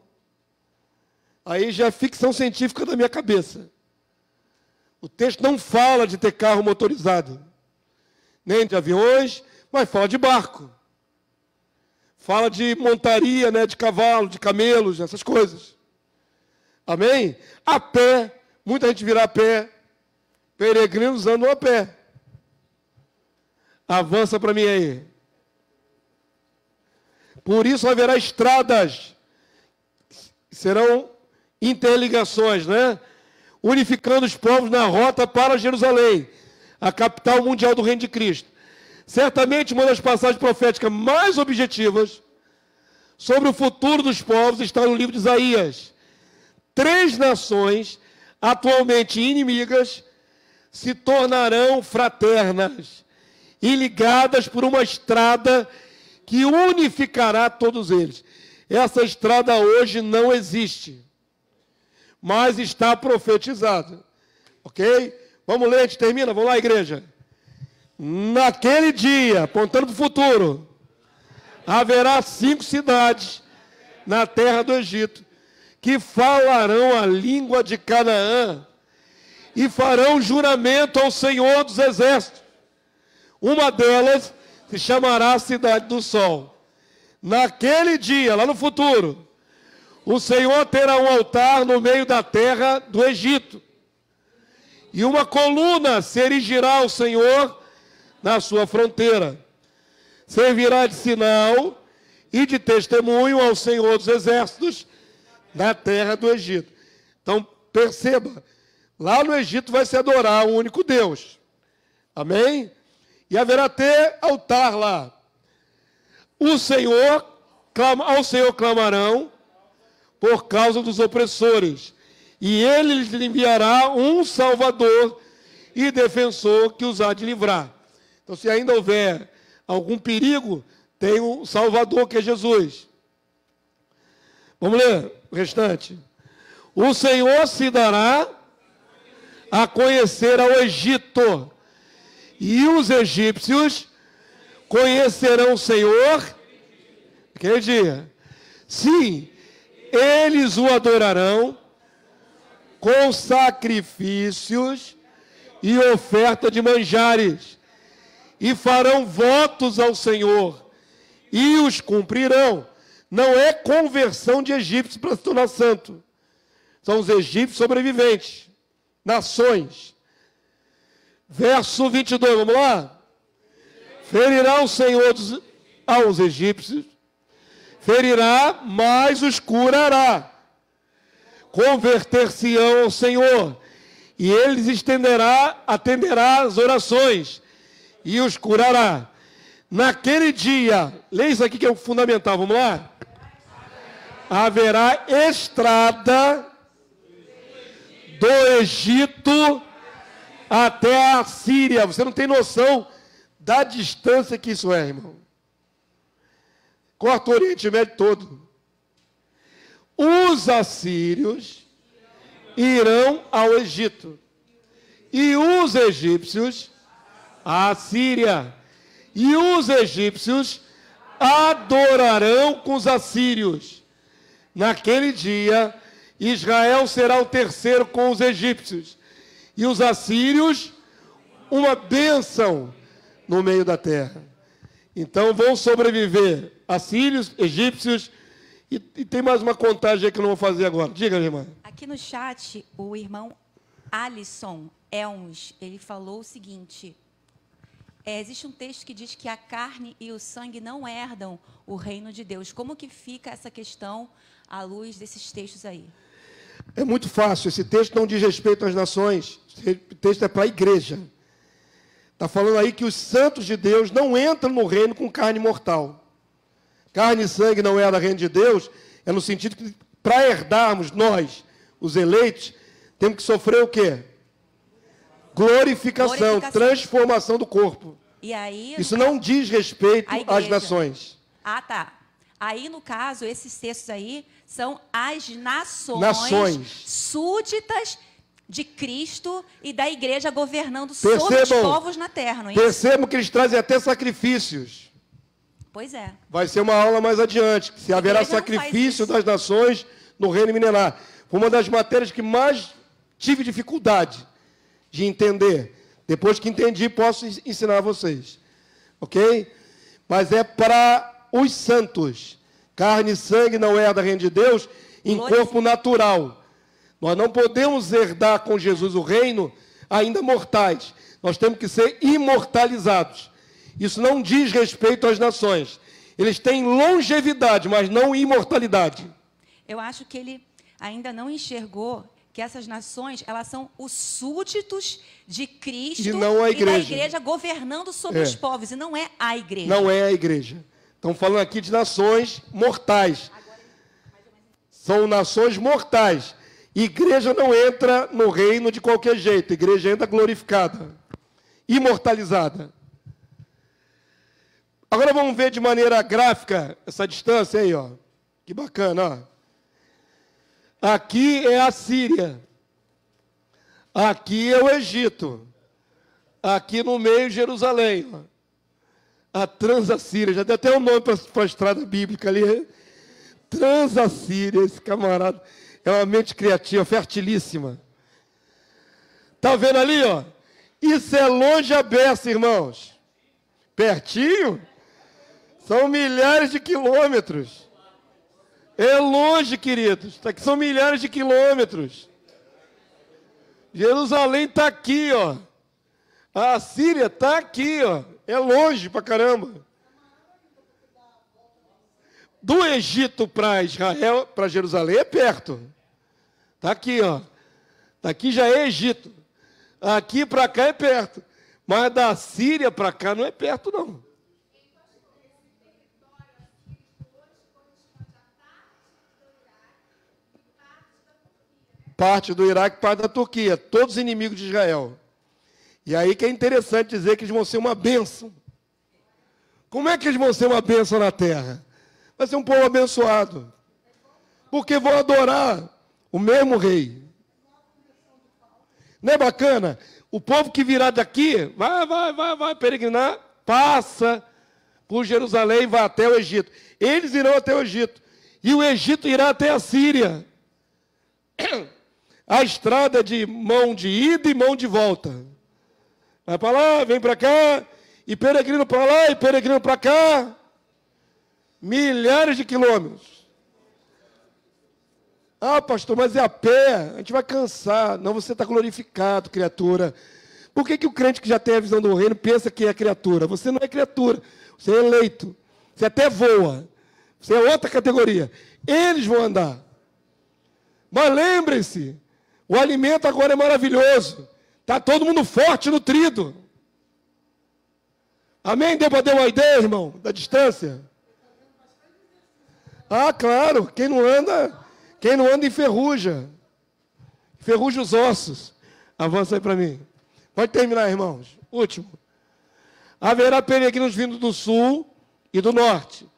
Aí já é ficção científica da minha cabeça. O texto não fala de ter carro motorizado, nem de aviões, mas fala de barco. Fala de montaria, né, de cavalo, de camelos, essas coisas. Amém? A pé. Muita gente virá a pé. Peregrinos andam a pé. Avança para mim aí. Por isso haverá estradas. Serão interligações, né? Unificando os povos na rota para Jerusalém, a capital mundial do Reino de Cristo. Certamente uma das passagens proféticas mais objetivas sobre o futuro dos povos está no livro de Isaías. 3 nações, atualmente inimigas, se tornarão fraternas e ligadas por uma estrada que unificará todos eles. Essa estrada hoje não existe, mas está profetizada. Ok? Vamos ler, a gente termina? Vamos lá, igreja. Naquele dia, apontando para o futuro, haverá 5 cidades na terra do Egito, que falarão a língua de Canaã e farão juramento ao Senhor dos Exércitos. Uma delas se chamará Cidade do Sol. Naquele dia, lá no futuro, o Senhor terá um altar no meio da terra do Egito, e uma coluna se erigirá ao Senhor na sua fronteira. Servirá de sinal e de testemunho ao Senhor dos Exércitos na terra do Egito. Então, perceba, lá no Egito vai se adorar um único Deus. Amém? E haverá até altar lá. Ao Senhor clamarão por causa dos opressores, e ele lhes enviará um Salvador e defensor que os há de livrar. Então, se ainda houver algum perigo, tem um Salvador, que é Jesus. Vamos ler o restante. O Senhor se dará a conhecer ao Egito, e os egípcios conhecerão o Senhor aquele dia. Sim, eles o adorarão com sacrifícios e oferta de manjares, e farão votos ao Senhor, e os cumprirão. Não é conversão de egípcios para se tornar santo. São os egípcios sobreviventes, nações. Verso 22, vamos lá? Ferirá o Senhor aos egípcios, ferirá, mas os curará. Converter-se-ão ao Senhor, e ele lhes atenderá as orações, e os curará. Naquele dia, leia isso aqui que é o fundamental, vamos lá? Haverá estrada do Egito até a Síria. Você não tem noção da distância que isso é, irmão. Corta o Oriente Médio todo. Os assírios irão ao Egito, e os egípcios à Síria, e os egípcios adorarão com os assírios. Naquele dia, Israel será o terceiro com os egípcios, e os assírios uma bênção no meio da terra. Então vão sobreviver assírios, egípcios, e tem mais uma contagem que eu não vou fazer agora. Diga, irmã. Aqui no chat, o irmão Alisson Elms, ele falou o seguinte: existe um texto que diz que a carne e o sangue não herdam o reino de Deus. Como que fica essa questão à luz desses textos aí? É muito fácil. Esse texto não diz respeito às nações. Esse texto é para a igreja. Está falando aí que os santos de Deus não entram no reino com carne mortal. Carne e sangue não é da reino de Deus, é no sentido que, para herdarmos nós, os eleitos, temos que sofrer o quê? Glorificação, transformação do corpo. E aí, isso não diz respeito às nações. Ah, tá. Aí, no caso, esses textos aí são as nações súditas de Cristo e da igreja governando sobre os povos na terra, não é isso? Percebam que eles trazem até sacrifícios. Pois é. Vai ser uma aula mais adiante, se haverá sacrifício das nações no reino milenar. Foi uma das matérias que mais tive dificuldade de entender. Depois que entendi, posso ensinar a vocês. Ok? Mas é para os santos. Carne e sangue não é da reino de Deus em corpo natural. Nós não podemos herdar com Jesus o reino ainda mortais. Nós temos que ser imortalizados. Isso não diz respeito às nações. Eles têm longevidade, mas não imortalidade. Eu acho que ele ainda não enxergou que essas nações, elas são os súditos de Cristo e não a igreja. E da igreja governando sobre os povos, e não é a igreja. Não é a igreja. Estamos falando aqui de nações mortais. São nações mortais. Igreja não entra no reino de qualquer jeito. Igreja entra glorificada, imortalizada. Agora vamos ver de maneira gráfica essa distância aí, ó. Que bacana, ó. Aqui é a Síria. Aqui é o Egito. Aqui no meio, Jerusalém. Ó. A Transassíria. Já deu até um nome para a estrada bíblica ali. Transassíria, esse camarada. É uma mente criativa, fertilíssima. Está vendo ali, ó? Isso é longe a beça, irmãos. Pertinho? São milhares de quilômetros. É longe, queridos. Aqui são milhares de quilômetros. Jerusalém está aqui, ó. A Síria está aqui, ó. É longe pra caramba. Do Egito para Israel, para Jerusalém, é perto. Está aqui, ó. Daqui já é Egito. Aqui para cá é perto. Mas da Síria para cá não é perto, não. Parte do Iraque, parte da Turquia. Todos inimigos de Israel. E aí que é interessante dizer que eles vão ser uma bênção. Como é que eles vão ser uma bênção na terra? Vai ser um povo abençoado. Porque vão adorar o mesmo rei. Não é bacana? O povo que virá daqui, vai peregrinar, passa por Jerusalém e vai até o Egito. Eles irão até o Egito. E o Egito irá até a Síria. A estrada de mão de ida e mão de volta. Vai para lá, vem para cá, e peregrino para lá, e peregrino para cá. Milhares de quilômetros. Ah, pastor, mas é a pé, a gente vai cansar. Não, você está glorificado, criatura. Por que o crente que já tem a visão do reino pensa que é criatura? Você não é criatura, você é eleito. Você até voa. Você é outra categoria. Eles vão andar. Mas lembrem-se, o alimento agora é maravilhoso. Está todo mundo forte, nutrido. Amém? Deu para ter uma ideia, irmão, da distância? Ah, claro. Quem não anda enferruja. Enferruja os ossos. Avança aí para mim. Pode terminar, irmãos. Último. Haverá peregrinos vindo do sul e do norte,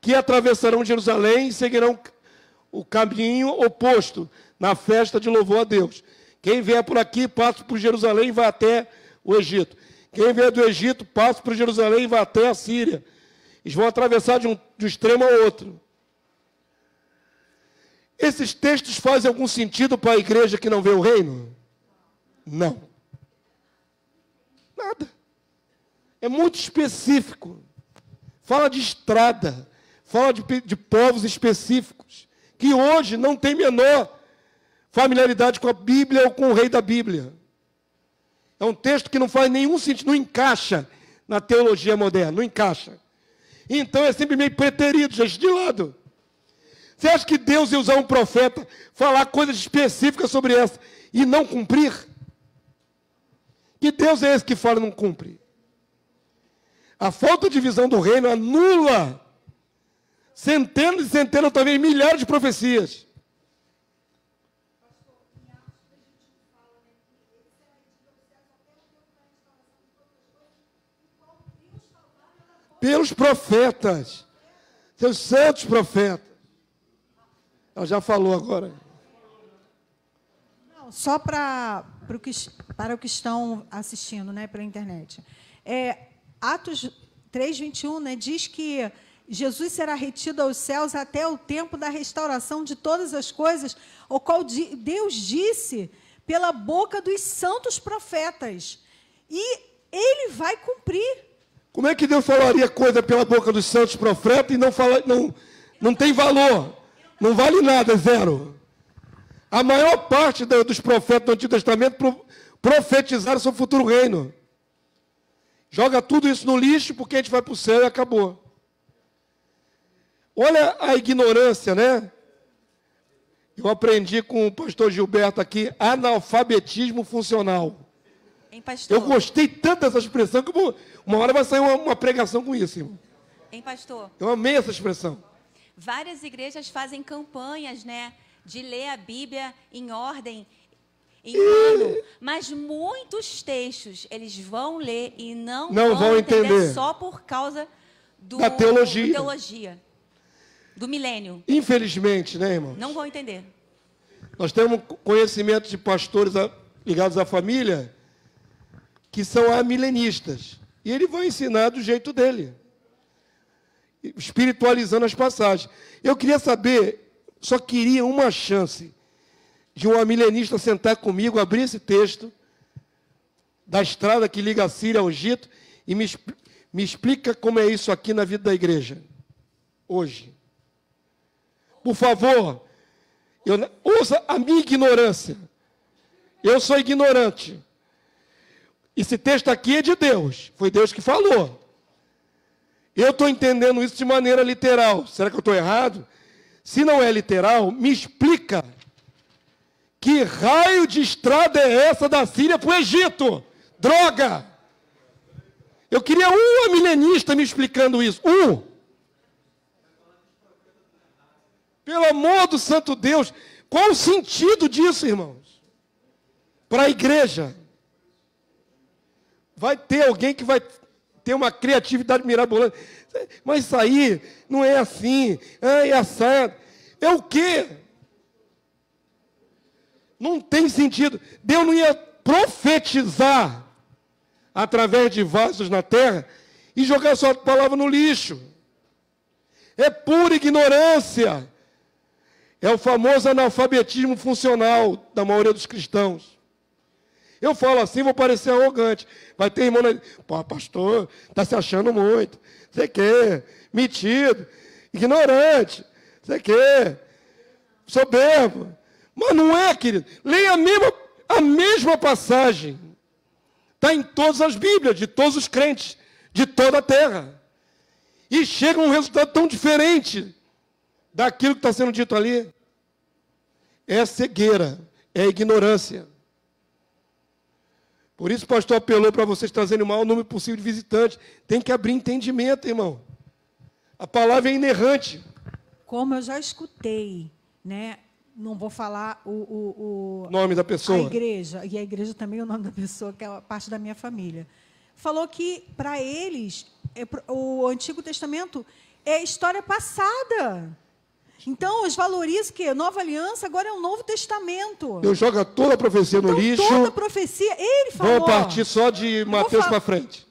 que atravessarão Jerusalém e seguirão o caminho oposto na festa de louvor a Deus. Quem vier por aqui, passa por Jerusalém e vai até o Egito. Quem vier do Egito, passa por Jerusalém e vai até a Síria. Eles vão atravessar de um extremo ao outro. Esses textos fazem algum sentido para a igreja que não vê o reino? Não. Nada. É muito específico. Fala de estrada. Fala de povos específicos. Que hoje não tem menor familiaridade com a Bíblia ou com o rei da Bíblia. É um texto que não faz nenhum sentido, não encaixa na teologia moderna, não encaixa. Então é sempre meio preterido, gente, de lado. Você acha que Deus ia usar um profeta, falar coisas específicas sobre essa e não cumprir? Que Deus é esse que fala e não cumpre? A falta de visão do reino anula centenas e centenas, talvez milhares de profecias. Pelos profetas, seus santos profetas. Ela já falou agora. Não, só para o que estão assistindo, né, pela internet. Atos 3:21, né, diz que Jesus será retido aos céus até o tempo da restauração de todas as coisas, o qual Deus disse pela boca dos santos profetas. E ele vai cumprir. Como é que Deus falaria coisa pela boca dos santos profetas e não tem valor? Não vale nada, zero. A maior parte dos profetas do Antigo Testamento profetizaram sobre o futuro reino. Joga tudo isso no lixo porque a gente vai para o céu e acabou. Olha a ignorância, né? Eu aprendi com o pastor Gilberto aqui, analfabetismo funcional. Hein, pastor? Eu gostei tanto dessa expressão que uma hora vai sair uma pregação com isso, irmão. Hein, pastor? Eu amei essa expressão. Várias igrejas fazem campanhas, né, de ler a Bíblia em ordem, em ano, mas muitos textos eles vão ler e não vão entender só por causa da teologia, do milênio. Infelizmente, né, irmãos? Não vão entender. Nós temos conhecimento de pastores ligados à família que são amilenistas. E ele vai ensinar do jeito dele, espiritualizando as passagens. Eu queria saber, só queria uma chance de um amilenista sentar comigo, abrir esse texto da estrada que liga a Síria ao Egito e me explica como é isso aqui na vida da igreja, hoje. Por favor, usa a minha ignorância. Eu sou ignorante. Esse texto aqui é de Deus, foi Deus que falou. Eu estou entendendo isso de maneira literal. Será que eu estou errado? Se não é literal, me explica. Que raio de estrada é essa da Síria para o Egito? Droga! Eu queria um amilenista me explicando isso. Um! Pelo amor do santo Deus, qual o sentido disso, irmãos? Para a igreja. Vai ter alguém que vai ter uma criatividade mirabolante. Mas isso aí não é assim. É assado. É o quê? Não tem sentido. Deus não ia profetizar através de vasos na terra e jogar sua palavra no lixo. É pura ignorância. É o famoso analfabetismo funcional da maioria dos cristãos. Eu falo assim, vou parecer arrogante. Vai ter irmão, pô, pastor, está se achando muito. Você quer? Metido, ignorante. Você quer? Soberbo. Mas não é, querido. Leia a mesma passagem. Está em todas as Bíblias, de todos os crentes, de toda a terra. E chega um resultado tão diferente daquilo que está sendo dito ali. É cegueira, é ignorância. Por isso o pastor apelou para vocês trazerem o maior número possível de visitantes. Tem que abrir entendimento, irmão. A palavra é inerrante. Como eu já escutei, né? Não vou falar o nome da pessoa. A igreja, e a igreja também é o nome da pessoa, que é parte da minha família. Falou que, para eles, o Antigo Testamento é história passada. Então, eles valorizam que Nova Aliança agora é um Novo Testamento. Eu jogo toda a profecia no lixo. Toda a profecia, ele falou. Vamos partir só de Mateus para frente.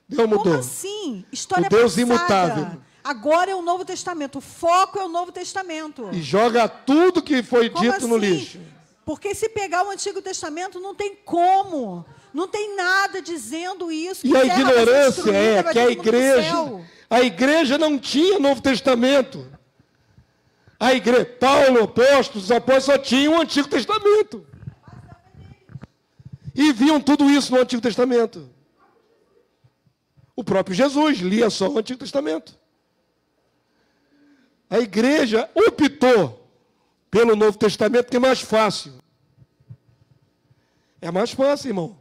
Deus mudou. Como assim? História Deus passada. Imutável. Agora é o Novo Testamento. O foco é o Novo Testamento. E joga tudo que foi dito assim? no lixo. Porque se pegar o Antigo Testamento, não tem como. Não tem nada dizendo isso. E a ignorância é que a igreja não tinha Novo Testamento. A igreja, Paulo, apóstolos, os apóstolos só tinham o Antigo Testamento. E viam tudo isso no Antigo Testamento. O próprio Jesus lia só o Antigo Testamento. A igreja optou pelo Novo Testamento, que é mais fácil. É mais fácil, irmão.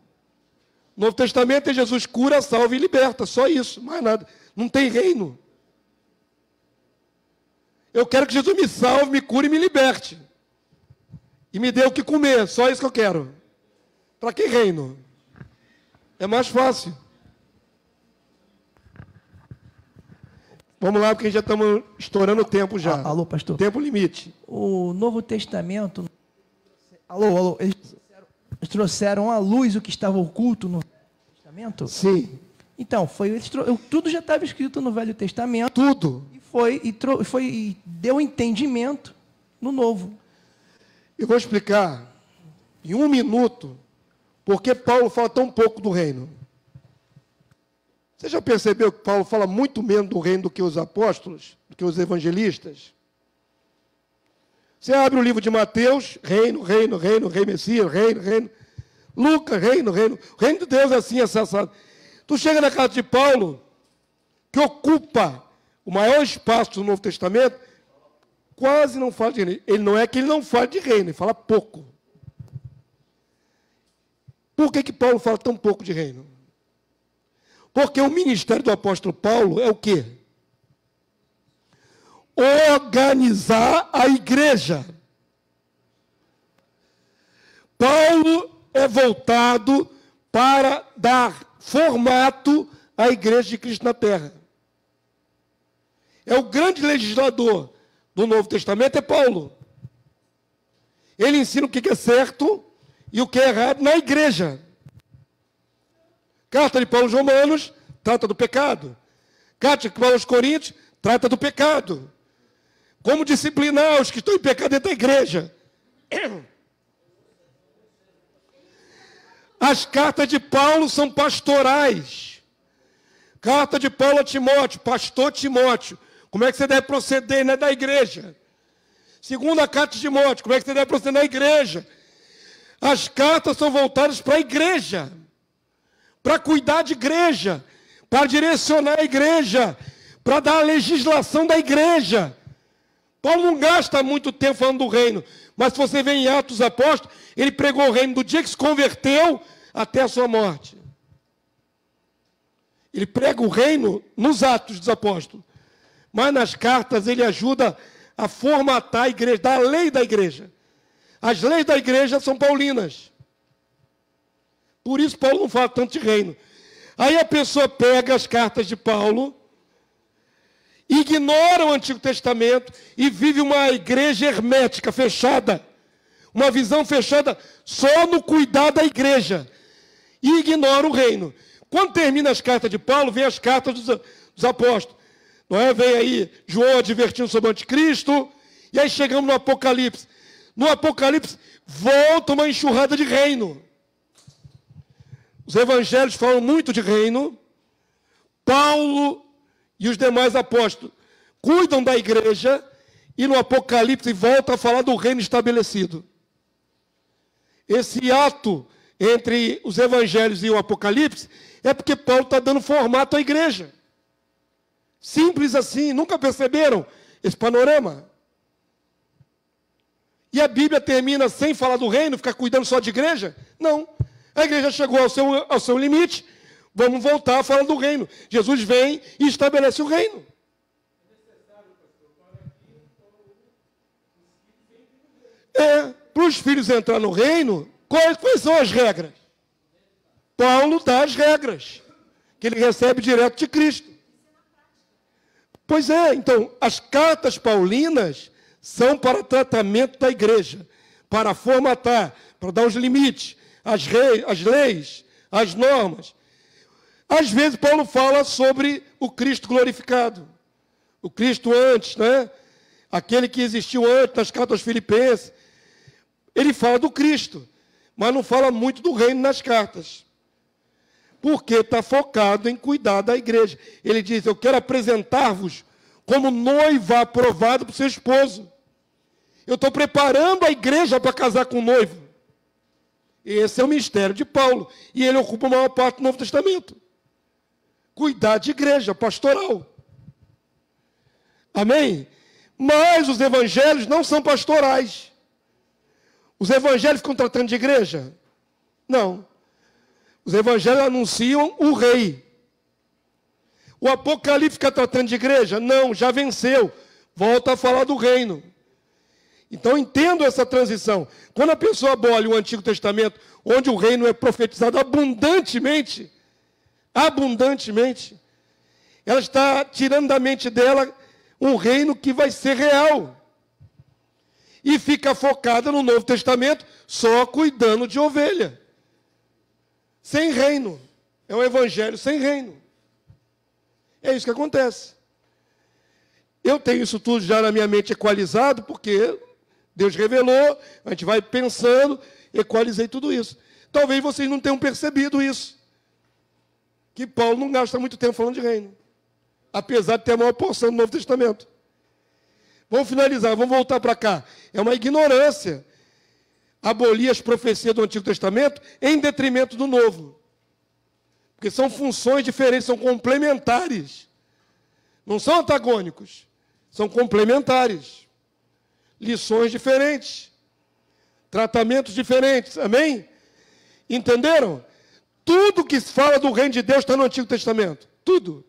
O Novo Testamento é Jesus cura, salva e liberta. Só isso, mais nada. Não tem reino. Eu quero que Jesus me salve, me cure e me liberte. E me dê o que comer, só isso que eu quero. Para que reino? É mais fácil. Vamos lá, porque já estamos estourando o tempo já. Alô, pastor. Tempo limite. O Novo Testamento... Alô. Eles trouxeram à luz o que estava oculto no Novo Testamento? Sim. Então, tudo já estava escrito no Velho Testamento. Tudo. E deu entendimento no Novo. Eu vou explicar em 1 minuto por que Paulo fala tão pouco do reino. Você já percebeu que Paulo fala muito menos do reino do que os apóstolos, do que os evangelistas? Você abre o livro de Mateus, reino, rei Messias, reino. Lucas, reino. O reino de Deus é assim, assado. Tu chega na casa de Paulo, que ocupa o maior espaço do Novo Testamento, quase não fala de reino. Ele não é que ele não fala de reino, ele fala pouco. Por que Paulo fala tão pouco de reino? Porque o ministério do apóstolo Paulo é o quê? Organizar a igreja. Paulo é voltado para dar formato à igreja de Cristo na terra. É o grande legislador do Novo Testamento, é Paulo. Ele ensina o que é certo e o que é errado na igreja. Carta de Paulo aos Romanos trata do pecado. Carta de Paulo aos Coríntios trata do pecado. Como disciplinar os que estão em pecado dentro da igreja. As cartas de Paulo são pastorais. Carta de Paulo a Timóteo, pastor Timóteo. Como é que você deve proceder na igreja? Segunda carta de Timóteo, como é que você deve proceder na igreja? As cartas são voltadas para a igreja, para cuidar de igreja, para direcionar a igreja, para dar a legislação da igreja. Paulo não gasta muito tempo falando do reino, mas se você vê em Atos dos Apóstolos, ele pregou o reino do dia que se converteu até a sua morte. Ele prega o reino nos Atos dos Apóstolos, mas nas cartas ele ajuda a formatar a igreja, dar a lei da igreja. As leis da igreja são paulinas. Por isso Paulo não fala tanto de reino. Aí a pessoa pega as cartas de Paulo, ignora o Antigo Testamento e vive uma igreja hermética, fechada. Uma visão fechada só no cuidar da igreja. E ignora o reino. Quando termina as cartas de Paulo, vem as cartas dos apóstolos. Não é? Vem aí João advertindo sobre o anticristo. E aí chegamos no Apocalipse. No Apocalipse volta uma enxurrada de reino. Os evangelhos falam muito de reino. Paulo e os demais apóstolos cuidam da igreja. E no Apocalipse volta a falar do reino estabelecido. Esse ato entre os evangelhos e o Apocalipse é porque Paulo está dando formato à igreja. Simples assim, nunca perceberam esse panorama? E a Bíblia termina sem falar do reino, ficar cuidando só de igreja? Não. A igreja chegou ao seu limite, vamos voltar a falar do reino. Jesus vem e estabelece o reino. Para os filhos entrar no reino, quais são as regras? Paulo dá as regras, que ele recebe direto de Cristo. Pois é, então, as cartas paulinas são para tratamento da igreja, para formatar, para dar os limites, as leis, as normas. Às vezes Paulo fala sobre o Cristo glorificado, o Cristo antes, né? Aquele que existiu antes, nas cartas aos Filipenses. Ele fala do Cristo, mas não fala muito do reino nas cartas. Porque está focado em cuidar da igreja. Ele diz, eu quero apresentar-vos como noiva aprovada para o seu esposo. Eu estou preparando a igreja para casar com o noivo. Esse é o mistério de Paulo. E ele ocupa a maior parte do Novo Testamento. Cuidar de igreja, pastoral. Amém? Mas os evangelhos não são pastorais. Os evangelhos ficam tratando de igreja? Não. Os evangelhos anunciam o rei. O Apocalipse fica tratando de igreja? Não, já venceu. Volta a falar do reino. Então, entendo essa transição. Quando a pessoa abole o Antigo Testamento, onde o reino é profetizado abundantemente, ela está tirando da mente dela um reino que vai ser real. E fica focada no Novo Testamento, só cuidando de ovelha. Sem reino. É um evangelho sem reino. É isso que acontece. Eu tenho isso tudo já na minha mente equalizado, porque Deus revelou, a gente vai pensando, equalizei tudo isso. Talvez vocês não tenham percebido isso. Que Paulo não gasta muito tempo falando de reino. Apesar de ter a maior porção do Novo Testamento. Vamos finalizar, vamos voltar para cá. É uma ignorância abolir as profecias do Antigo Testamento em detrimento do Novo. Porque são funções diferentes, são complementares. Não são antagônicos, são complementares. Lições diferentes, tratamentos diferentes, amém? Entenderam? Tudo que fala do reino de Deus está no Antigo Testamento. Tudo.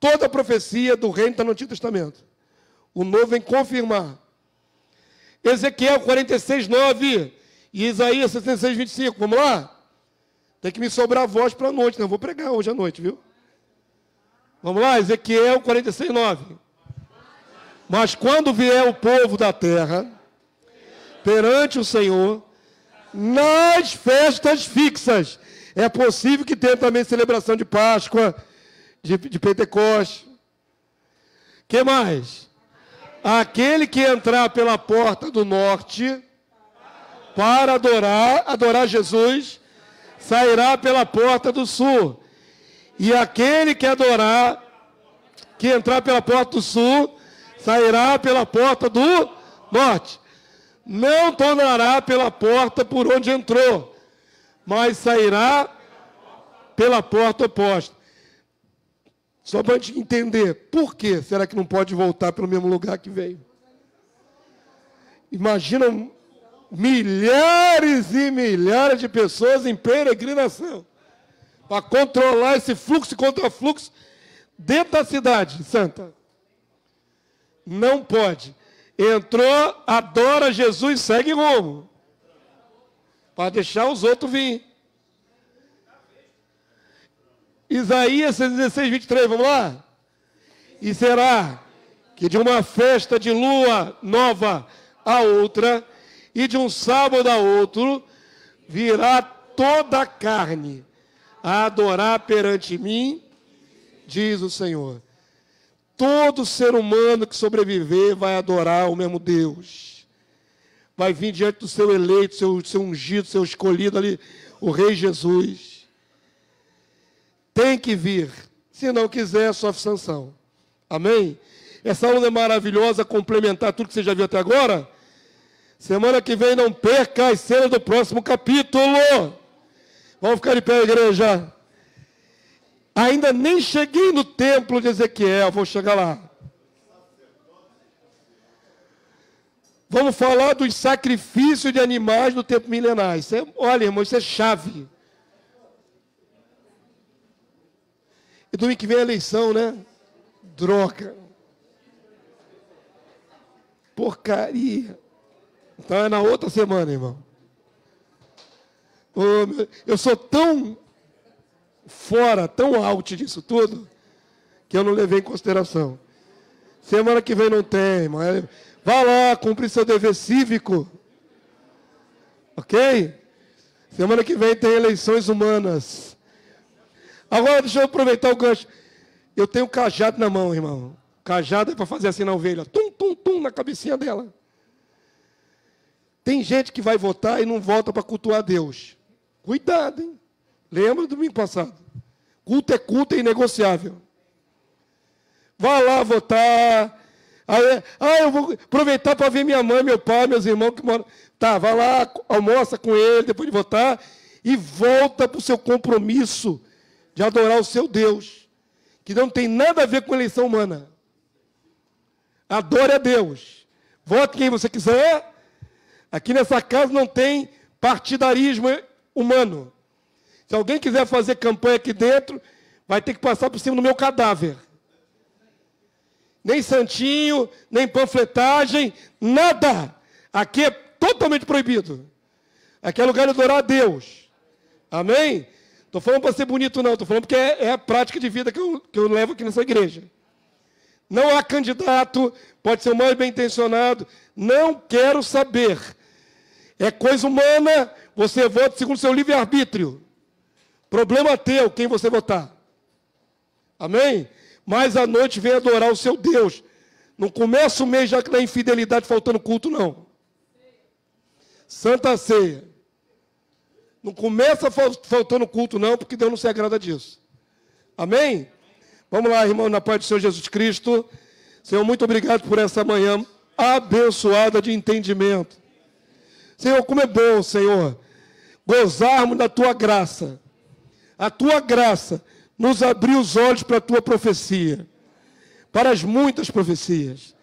Toda a profecia do reino está no Antigo Testamento. O Novo vem confirmar. Ezequiel 46, 9 e Isaías 66, 25. Vamos lá? Tem que me sobrar voz para a noite, né? Eu vou pregar hoje à noite, viu? Vamos lá, Ezequiel 46, 9. Mas quando vier o povo da terra perante o Senhor, nas festas fixas, é possível que tenha também celebração de Páscoa, de Pentecostes. Que mais? Aquele que entrar pela porta do norte para adorar Jesus, sairá pela porta do sul. E aquele que entrar pela porta do sul, sairá pela porta do norte. Não tornará pela porta por onde entrou, mas sairá pela porta oposta. Só para a gente entender, por que será que não pode voltar pelo mesmo lugar que veio? Imagina milhares e milhares de pessoas em peregrinação para controlar esse fluxo e contrafluxo dentro da cidade santa. Não pode. Entrou, adora Jesus, segue rumo. Para deixar os outros vir. Isaías 16, 23, vamos lá? E será que de uma festa de lua nova a outra, e de um sábado a outro, virá toda a carne a adorar perante mim, diz o Senhor. Todo ser humano que sobreviver vai adorar o mesmo Deus. Vai vir diante do seu eleito, seu ungido, seu escolhido ali, o Rei Jesus. Tem que vir. Se não quiser, sofre sanção. Amém? Essa aula é maravilhosa, complementar tudo que você já viu até agora. Semana que vem não perca as cenas do próximo capítulo. Vamos ficar de pé, igreja. Ainda nem cheguei no templo de Ezequiel, vou chegar lá. Vamos falar dos sacrifícios de animais no tempo milenar. Olha, irmão, isso é chave. E domingo que vem é eleição, né? Droga. Porcaria. Então é na outra semana, irmão. Eu sou tão fora, tão out disso tudo, que eu não levei em consideração. Semana que vem não tem, irmão. Vá lá, cumprir seu dever cívico. Ok? Semana que vem tem eleições humanas. Agora, deixa eu aproveitar o gancho. Eu tenho cajado na mão, irmão. Cajado é para fazer assim na ovelha. Tum, tum, tum, na cabecinha dela. Tem gente que vai votar e não vota para cultuar a Deus. Cuidado, hein? Lembra do domingo passado? Culto é inegociável. Vá lá votar. Eu vou aproveitar para ver minha mãe, meu pai, meus irmãos que moram. Tá, vá lá, almoça com ele depois de votar e volta para o seu compromisso de adorar o seu Deus, que não tem nada a ver com eleição humana. Adore a Deus. Vote quem você quiser. Aqui nessa casa não tem partidarismo humano. Se alguém quiser fazer campanha aqui dentro, vai ter que passar por cima do meu cadáver. Nem santinho, nem panfletagem, nada. Aqui é totalmente proibido. Aqui é lugar de adorar a Deus. Amém? Estou falando para ser bonito, não. Estou falando porque é a prática de vida que eu levo aqui nessa igreja. Não há candidato, pode ser o mais bem intencionado. Não quero saber. É coisa humana, você vota segundo seu livre-arbítrio. Problema teu, quem você votar. Amém? Mas à noite vem adorar o seu Deus. Não começa o mês já que na infidelidade faltando culto, não. Santa Ceia. Não começa faltando culto, não, porque Deus não se agrada disso. Amém? Vamos lá, irmão, na paz do Senhor Jesus Cristo. Senhor, muito obrigado por essa manhã abençoada de entendimento. Senhor, como é bom, Senhor, gozarmos da Tua graça. A Tua graça nos abriu os olhos para a Tua profecia, para as muitas profecias.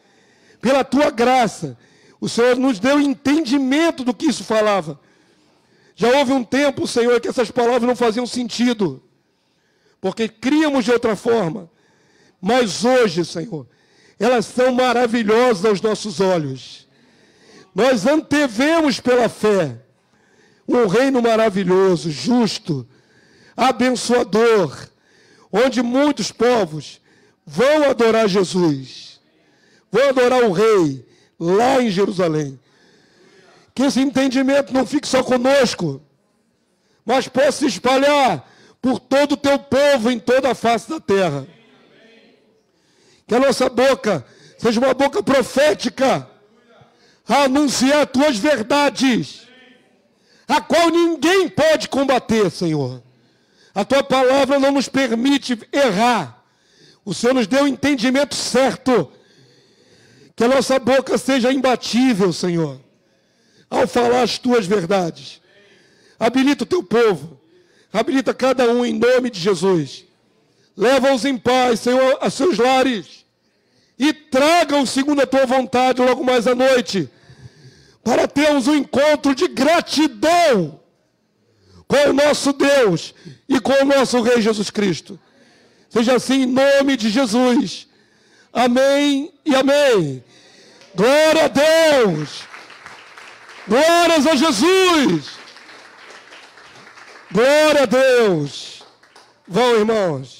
Pela Tua graça, o Senhor nos deu entendimento do que isso falava. Já houve um tempo, Senhor, que essas palavras não faziam sentido, porque críamos de outra forma. Mas hoje, Senhor, elas são maravilhosas aos nossos olhos. Nós antevemos pela fé um reino maravilhoso, justo, abençoador, onde muitos povos vão adorar Jesus, vão adorar o Rei lá em Jerusalém. Que esse entendimento não fique só conosco, mas possa se espalhar por todo o teu povo em toda a face da terra. Que a nossa boca seja uma boca profética, a anunciar as tuas verdades, a qual ninguém pode combater, Senhor. A tua palavra não nos permite errar. O Senhor nos deu o entendimento certo. Que a nossa boca seja imbatível, Senhor, ao falar as tuas verdades. Habilita o teu povo, habilita cada um em nome de Jesus. Leva-os em paz, Senhor, a seus lares e traga-os segundo a tua vontade logo mais à noite, para termos um encontro de gratidão com o nosso Deus e com o nosso Rei Jesus Cristo. Seja assim em nome de Jesus. Amém e amém. Glória a Deus. Glórias a Jesus. Glória a Deus. Vão, irmãos.